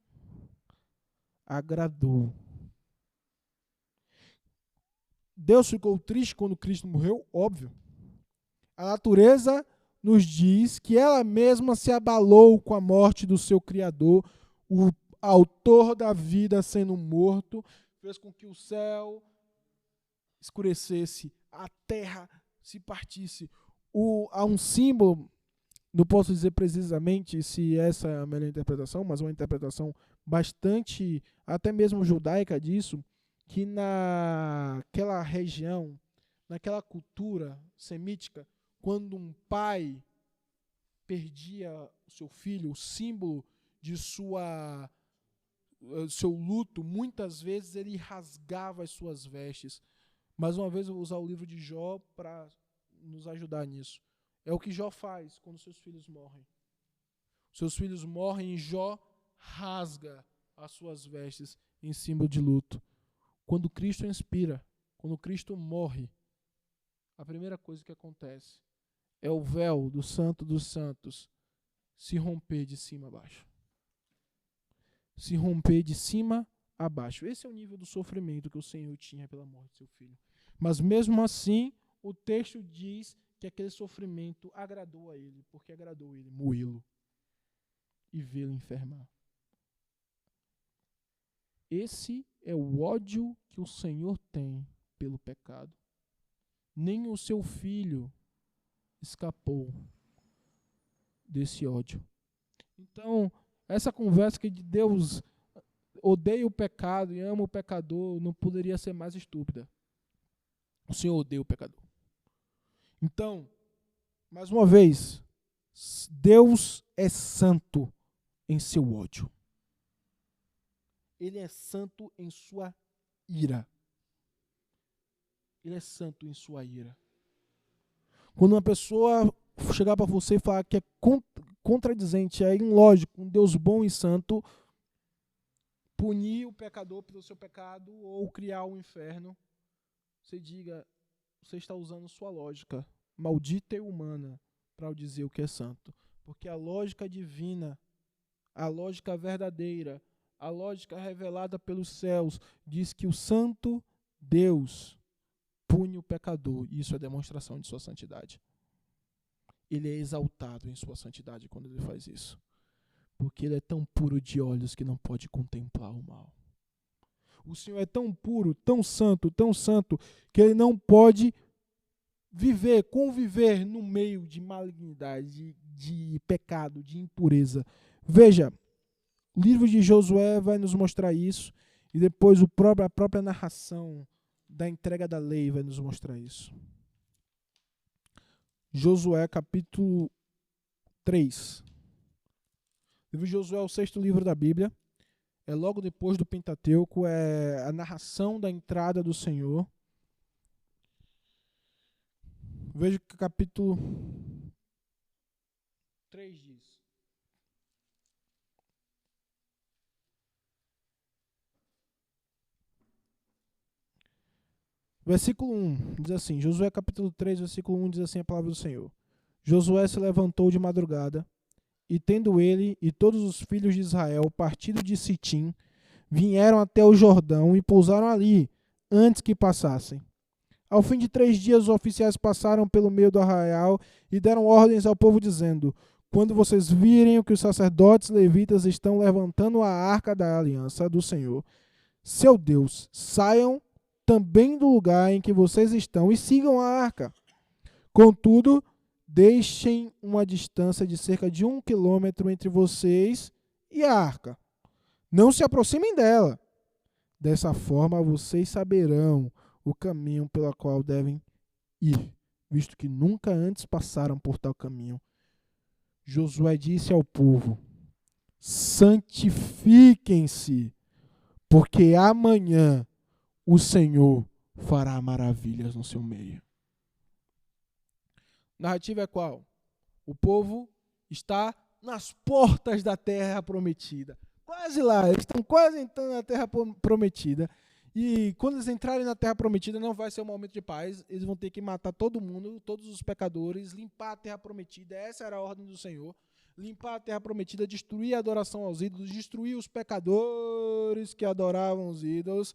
Agradou. Deus ficou triste quando Cristo morreu? Óbvio. A natureza nos diz que ela mesma se abalou com a morte do seu Criador, o autor da vida sendo morto, fez com que o céu escurecesse, a terra se partisse. Há um símbolo, não posso dizer precisamente se essa é a melhor interpretação, mas uma interpretação bastante, até mesmo judaica disso, que naquela região, naquela cultura semítica, quando um pai perdia o seu filho, o símbolo de seu luto, muitas vezes ele rasgava as suas vestes. Mais uma vez eu vou usar o livro de Jó para nos ajudar nisso. É o que Jó faz quando seus filhos morrem. Seus filhos morrem e Jó rasga as suas vestes em símbolo de luto. Quando Cristo inspira, quando Cristo morre, a primeira coisa que acontece é o véu do Santo dos Santos se romper de cima a baixo. Se romper de cima a baixo. Esse é o nível do sofrimento que o Senhor tinha pela morte de seu filho. Mas mesmo assim, o texto diz que aquele sofrimento agradou a ele, porque agradou ele moê-lo e vê-lo enfermar. Esse é o ódio que o Senhor tem pelo pecado. Nem o seu filho escapou desse ódio. Então, essa conversa que de Deus odeia o pecado e ama o pecador não poderia ser mais estúpida. O Senhor odeia o pecador. Então, mais uma vez, Deus é santo em seu ódio. Ele é santo em sua ira. Ele é santo em sua ira. Quando uma pessoa chegar para você e falar que é contradizente, é ilógico, um Deus bom e santo punir o pecador pelo seu pecado ou criar o inferno, você diga, você está usando sua lógica maldita e humana para dizer o que é santo. Porque a lógica divina, a lógica verdadeira, a lógica revelada pelos céus, diz que o santo Deus pune o pecador. E isso é demonstração de sua santidade. Ele é exaltado em sua santidade quando ele faz isso. Porque ele é tão puro de olhos que não pode contemplar o mal. O Senhor é tão puro, tão santo, que ele não pode conviver no meio de malignidade, de pecado, de impureza. Veja, o livro de Josué vai nos mostrar isso, e depois a própria narração da entrega da lei vai nos mostrar isso. Josué capítulo 3. O livro de Josué é o 6º livro da Bíblia. É logo depois do Pentateuco, é a narração da entrada do Senhor. Veja que o capítulo 3 diz. Versículo 1 diz assim, Josué capítulo 3, versículo 1 diz assim a palavra do Senhor. Josué se levantou de madrugada, e tendo ele e todos os filhos de Israel partido de Sitim, vieram até o Jordão e pousaram ali, antes que passassem. Ao fim de 3 dias, os oficiais passaram pelo meio do arraial e deram ordens ao povo, dizendo, quando vocês virem que os sacerdotes levitas estão levantando a arca da aliança do Senhor, seu Deus, saiam também do lugar em que vocês estão e sigam a arca. Contudo, deixem uma distância de cerca de 1 quilômetro entre vocês e a arca. Não se aproximem dela. Dessa forma, vocês saberão o caminho pelo qual devem ir, visto que nunca antes passaram por tal caminho. Josué disse ao povo, santifiquem-se, porque amanhã o Senhor fará maravilhas no seu meio. A narrativa é qual? O povo está nas portas da terra prometida. Quase lá, eles estão quase entrando na terra prometida. E quando eles entrarem na terra prometida, não vai ser um momento de paz. Eles vão ter que matar todo mundo, todos os pecadores, limpar a terra prometida. Essa era a ordem do Senhor. Limpar a terra prometida, destruir a adoração aos ídolos, destruir os pecadores que adoravam os ídolos.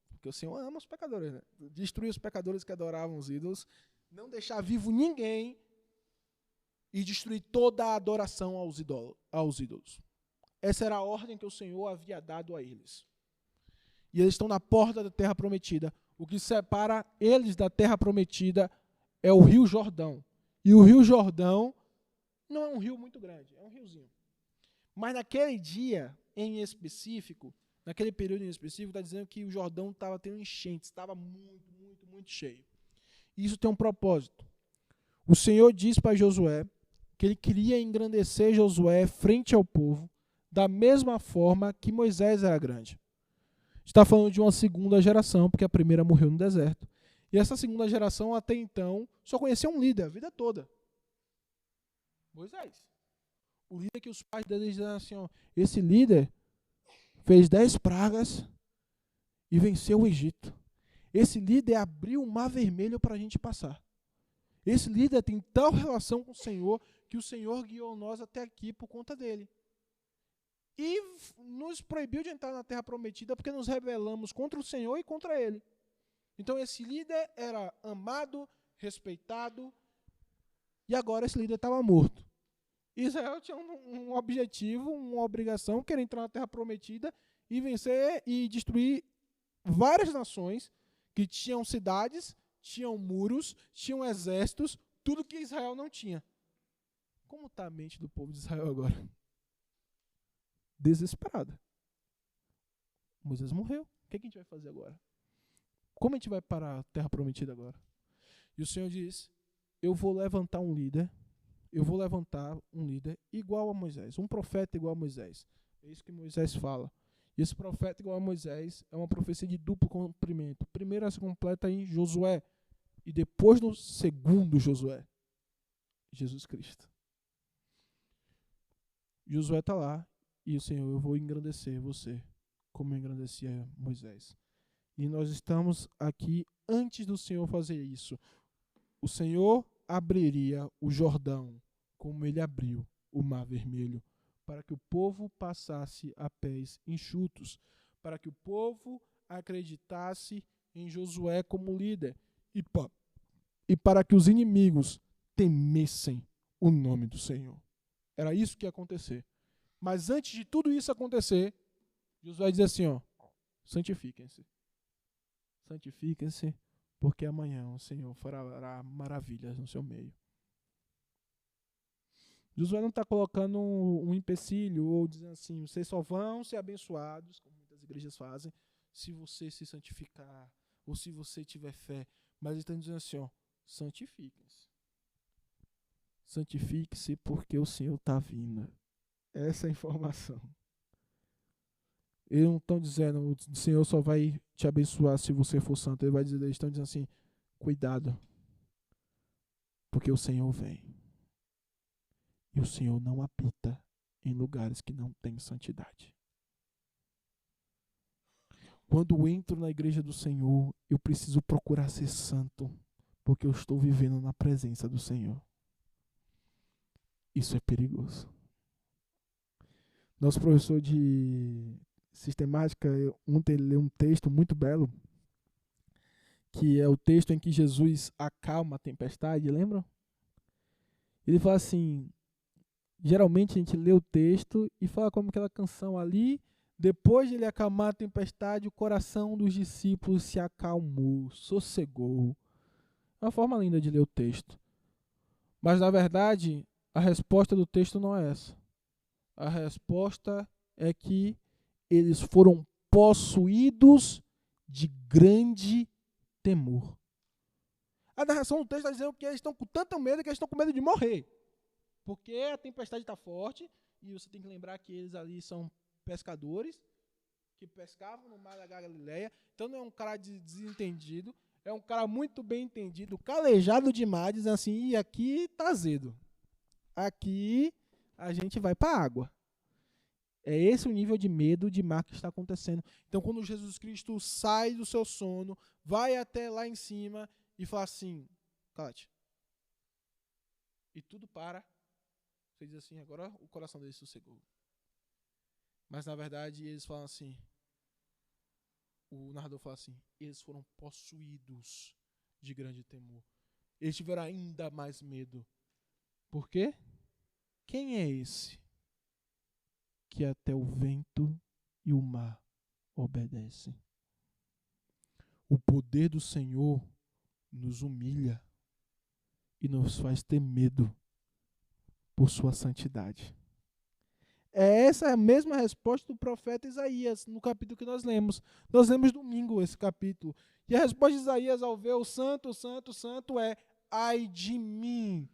Porque o Senhor ama os pecadores, né? Destruir os pecadores que adoravam os ídolos. Não deixar vivo ninguém e destruir toda a adoração aos ídolos. Essa era a ordem que o Senhor havia dado a eles. E eles estão na porta da terra prometida. O que separa eles da terra prometida é o Rio Jordão. E o Rio Jordão não é um rio muito grande, é um riozinho. Mas naquele dia em específico, naquele período em específico, está dizendo que o Jordão estava tendo enchentes, estava muito cheio. E isso tem um propósito. O Senhor diz para Josué que ele queria engrandecer Josué frente ao povo, da mesma forma que Moisés era grande. Está falando de uma segunda geração, porque a primeira morreu no deserto. E essa segunda geração, até então, só conhecia um líder a vida toda. Moisés. O líder que os pais dele diziam assim, ó, esse líder fez 10 pragas e venceu o Egito. Esse líder abriu o mar vermelho para a gente passar. Esse líder tem tal relação com o Senhor que o Senhor guiou nós até aqui por conta dele. E nos proibiu de entrar na terra prometida porque nos rebelamos contra o Senhor e contra ele. Então esse líder era amado, respeitado, e agora esse líder estava morto. Israel tinha um objetivo, uma obrigação, que era entrar na terra prometida e vencer e destruir várias nações que tinham cidades, tinham muros, tinham exércitos, tudo que Israel não tinha. Como está a mente do povo de Israel agora? Desesperada. Moisés morreu. O que a gente vai fazer agora? Como a gente vai para a terra prometida agora? E o Senhor diz, eu vou levantar um líder igual a Moisés, um profeta igual a Moisés. É isso que Moisés fala. E esse profeta igual a Moisés é uma profecia de duplo cumprimento. Primeiro ela se completa em Josué, e depois no segundo Josué, Jesus Cristo. Josué está lá, e o Senhor, eu vou engrandecer você, como eu engrandecia Moisés. E nós estamos aqui antes do Senhor fazer isso. O Senhor abriria o Jordão, como ele abriu o Mar Vermelho, para que o povo passasse a pés enxutos, para que o povo acreditasse em Josué como líder, e para que os inimigos temessem o nome do Senhor. Era isso que ia acontecer. Mas antes de tudo isso acontecer, Josué diz assim, ó, santifiquem-se. Santifiquem-se, porque amanhã o Senhor fará maravilhas no seu meio. Josué não está colocando um empecilho ou dizendo assim, vocês só vão ser abençoados, como muitas igrejas fazem, se você se santificar ou se você tiver fé. Mas ele está dizendo assim, ó, santifiquem-se. Santifique-se porque o Senhor está vindo. Essa é a informação. Eles não estão dizendo, o Senhor só vai te abençoar se você for santo. Eles estão dizendo assim, cuidado, porque o Senhor vem. E o Senhor não habita em lugares que não têm santidade. Quando eu entro na igreja do Senhor, eu preciso procurar ser santo, porque eu estou vivendo na presença do Senhor. Isso é perigoso. Nosso professor de sistemática, ontem leu um texto muito belo, que é o texto em que Jesus acalma a tempestade, lembram? Ele fala assim, geralmente a gente lê o texto e fala como aquela canção ali, depois de ele acalmar a tempestade, o coração dos discípulos se acalmou, sossegou. É uma forma linda de ler o texto. Mas, na verdade, a resposta do texto não é essa. A resposta é que eles foram possuídos de grande temor. A narração do texto está dizendo que eles estão com tanto medo que eles estão com medo de morrer. Porque a tempestade está forte, e você tem que lembrar que eles ali são pescadores, que pescavam no mar da Galileia. Então não é um cara desentendido, é um cara muito bem entendido, calejado demais, dizendo assim, e aqui está azedo. Aqui a gente vai para a água. É esse o nível de medo, de mar que está acontecendo. Então, quando Jesus Cristo sai do seu sono, vai até lá em cima e fala assim, cala-te. E tudo para. Você diz assim, agora o coração deles sossegou. Mas, na verdade, eles falam assim, o narrador fala assim, eles foram possuídos de grande temor. Eles tiveram ainda mais medo. Por quê? Quem é esse que até o vento e o mar obedecem? O poder do Senhor nos humilha e nos faz ter medo por sua santidade. Essa é a mesma resposta do profeta Isaías no capítulo que nós lemos. Nós lemos domingo esse capítulo. E a resposta de Isaías ao ver o santo, santo, santo é: ai de mim,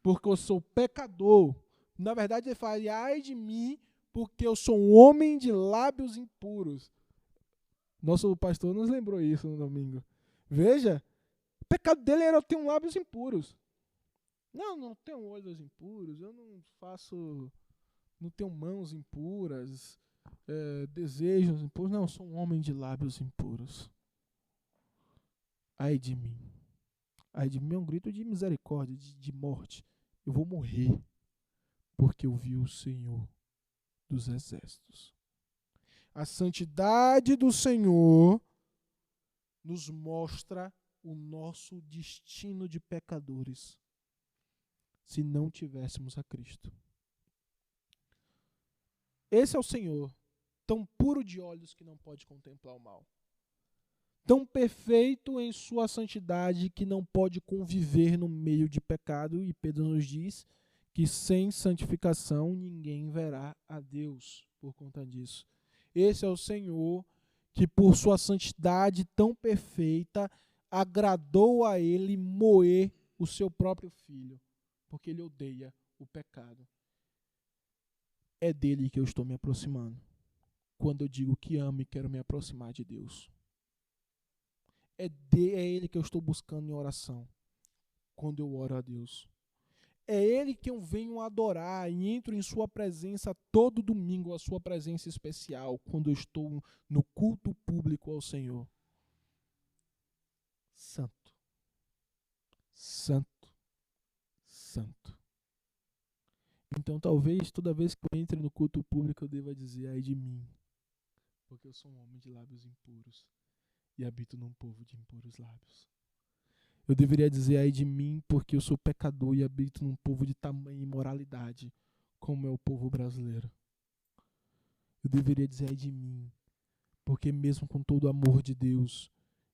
porque eu sou pecador. Na verdade, ele fala, ai de mim, porque eu sou um homem de lábios impuros. Nosso pastor nos lembrou isso no domingo. Veja, o pecado dele era eu ter lábios impuros. Não tenho olhos impuros, eu não tenho mãos impuras, desejos impuros. Não, eu sou um homem de lábios impuros. Ai de mim. Ai de mim é um grito de misericórdia, de morte. Eu vou morrer, porque eu vi o Senhor dos exércitos. A santidade do Senhor nos mostra o nosso destino de pecadores, se não tivéssemos a Cristo. Esse é o Senhor, tão puro de olhos que não pode contemplar o mal. Tão perfeito em sua santidade que não pode conviver no meio de pecado. E Pedro nos diz que sem santificação ninguém verá a Deus por conta disso. Esse é o Senhor que por sua santidade tão perfeita agradou a ele moer o seu próprio filho, porque ele odeia o pecado. É dele que eu estou me aproximando quando eu digo que amo e quero me aproximar de Deus. É ele que eu estou buscando em oração quando eu oro a Deus. É ele que eu venho adorar e entro em sua presença todo domingo, a sua presença especial, quando eu estou no culto público ao Senhor. Santo, santo, santo. Então talvez toda vez que eu entre no culto público eu deva dizer, ai de mim, porque eu sou um homem de lábios impuros e habito num povo de impuros lábios. Eu deveria dizer, ai de mim, porque eu sou pecador e habito num povo de tamanha imoralidade, como é o povo brasileiro. Eu deveria dizer, ai de mim, porque mesmo com todo o amor de Deus,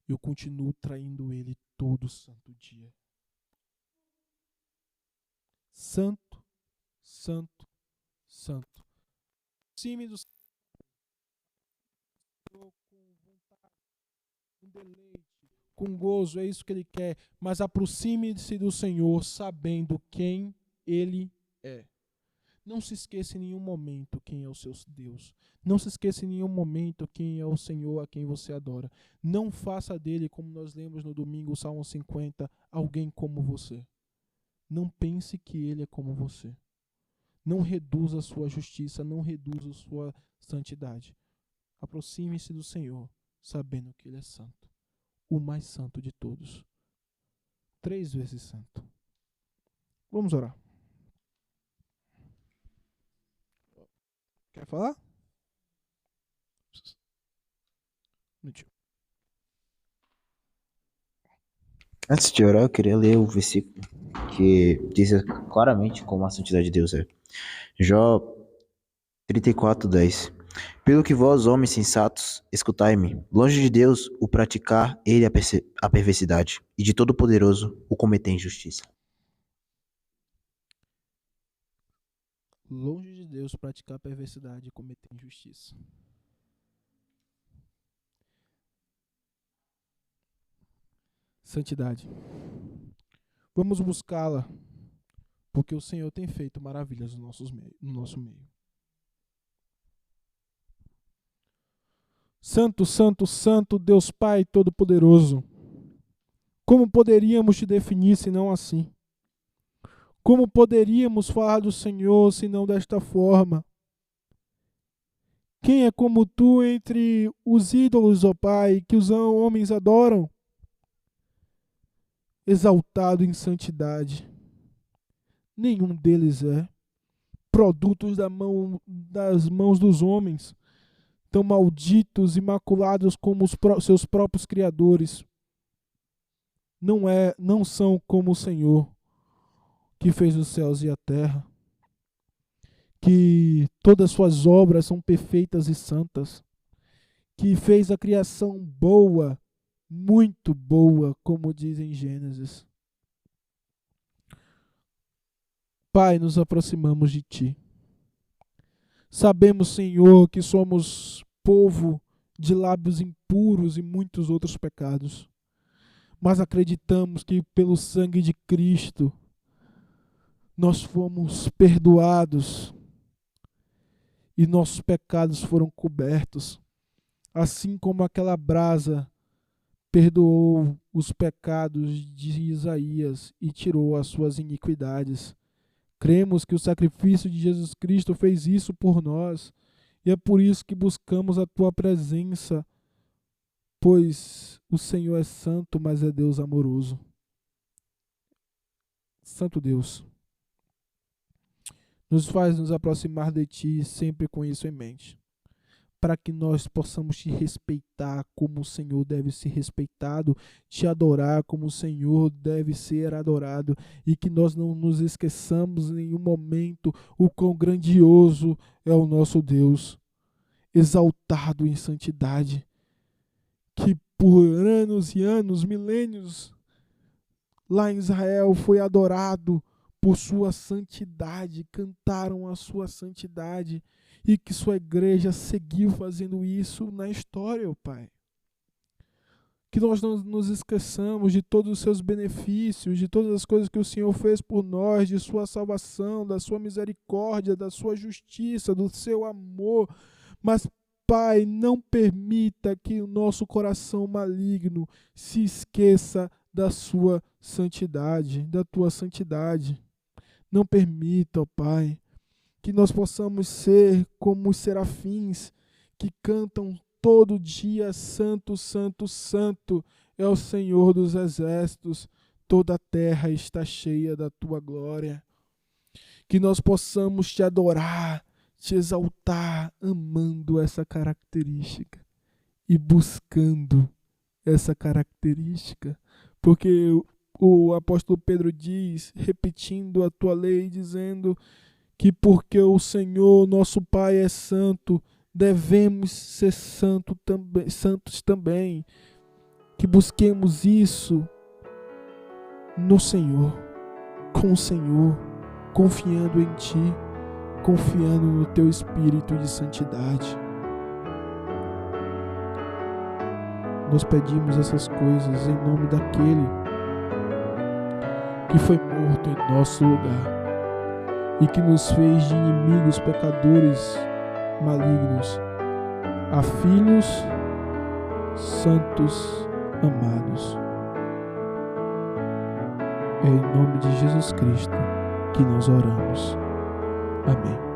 eu continuo traindo Ele todo santo dia. Santo, santo, santo. Aproxime do Senhor com vontade, com deleite, com gozo, é isso que Ele quer. Mas aproxime-se do Senhor sabendo quem Ele é. Não se esqueça em nenhum momento quem é o seu Deus. Não se esqueça em nenhum momento quem é o Senhor a quem você adora. Não faça dele, como nós lemos no domingo, o Salmo 50, alguém como você. Não pense que ele é como você. Não reduza a sua justiça, não reduza a sua santidade. Aproxime-se do Senhor, sabendo que ele é santo. O mais santo de todos. 3 vezes santo. Vamos orar. Quer falar? Antes de orar, eu queria ler o versículo que diz claramente como a santidade de Deus é. Jó 34:10. Pelo que vós, homens sensatos, escutai-me. Longe de Deus o praticar ele a perversidade, e de Todo-Poderoso o cometer injustiça. Longe de Deus praticar a perversidade e cometer injustiça. Santidade. Vamos buscá-la, porque o Senhor tem feito maravilhas no nosso meio. Santo, santo, santo, Deus Pai Todo-Poderoso. Como poderíamos te definir se não assim? Como poderíamos falar do Senhor se não desta forma? Quem é como tu entre os ídolos, ó Pai, que os homens adoram? Exaltado em santidade. Nenhum deles é. Produtos das mãos dos homens, tão malditos e maculados como os seus próprios criadores. Não são como o Senhor, que fez os céus e a terra, que todas suas obras são perfeitas e santas, que fez a criação boa, muito boa, como diz em Gênesis. Pai, nos aproximamos de Ti. Sabemos, Senhor, que somos povo de lábios impuros e muitos outros pecados, mas acreditamos que pelo sangue de Cristo nós fomos perdoados e nossos pecados foram cobertos, assim como aquela brasa perdoou os pecados de Isaías e tirou as suas iniquidades. Cremos que o sacrifício de Jesus Cristo fez isso por nós, e é por isso que buscamos a tua presença, pois o Senhor é santo, mas é Deus amoroso. Santo Deus, nos faz nos aproximar de ti sempre com isso em mente, para que nós possamos te respeitar como o Senhor deve ser respeitado, te adorar como o Senhor deve ser adorado, e que nós não nos esqueçamos em nenhum momento o quão grandioso é o nosso Deus, exaltado em santidade, que por anos e anos, milênios, lá em Israel foi adorado por sua santidade, cantaram a sua santidade, e que sua igreja seguiu fazendo isso na história, ó Pai. Que nós não nos esqueçamos de todos os seus benefícios, de todas as coisas que o Senhor fez por nós, de sua salvação, da sua misericórdia, da sua justiça, do seu amor. Mas, Pai, não permita que o nosso coração maligno se esqueça da sua santidade, da tua santidade. Não permita, ó Pai, que nós possamos ser como os serafins que cantam todo dia: Santo, Santo, Santo é o Senhor dos exércitos, toda a terra está cheia da tua glória. Que nós possamos te adorar, te exaltar, amando essa característica e buscando essa característica, porque o apóstolo Pedro diz, repetindo a tua lei, dizendo que porque o Senhor, nosso Pai, é santo, devemos ser santos também. Que busquemos isso no Senhor, com o Senhor, confiando em Ti, confiando no Teu Espírito de santidade. Nós pedimos essas coisas em nome daquele que foi morto em nosso lugar e que nos fez de inimigos pecadores malignos a filhos santos amados. É em nome de Jesus Cristo que nós oramos. Amém.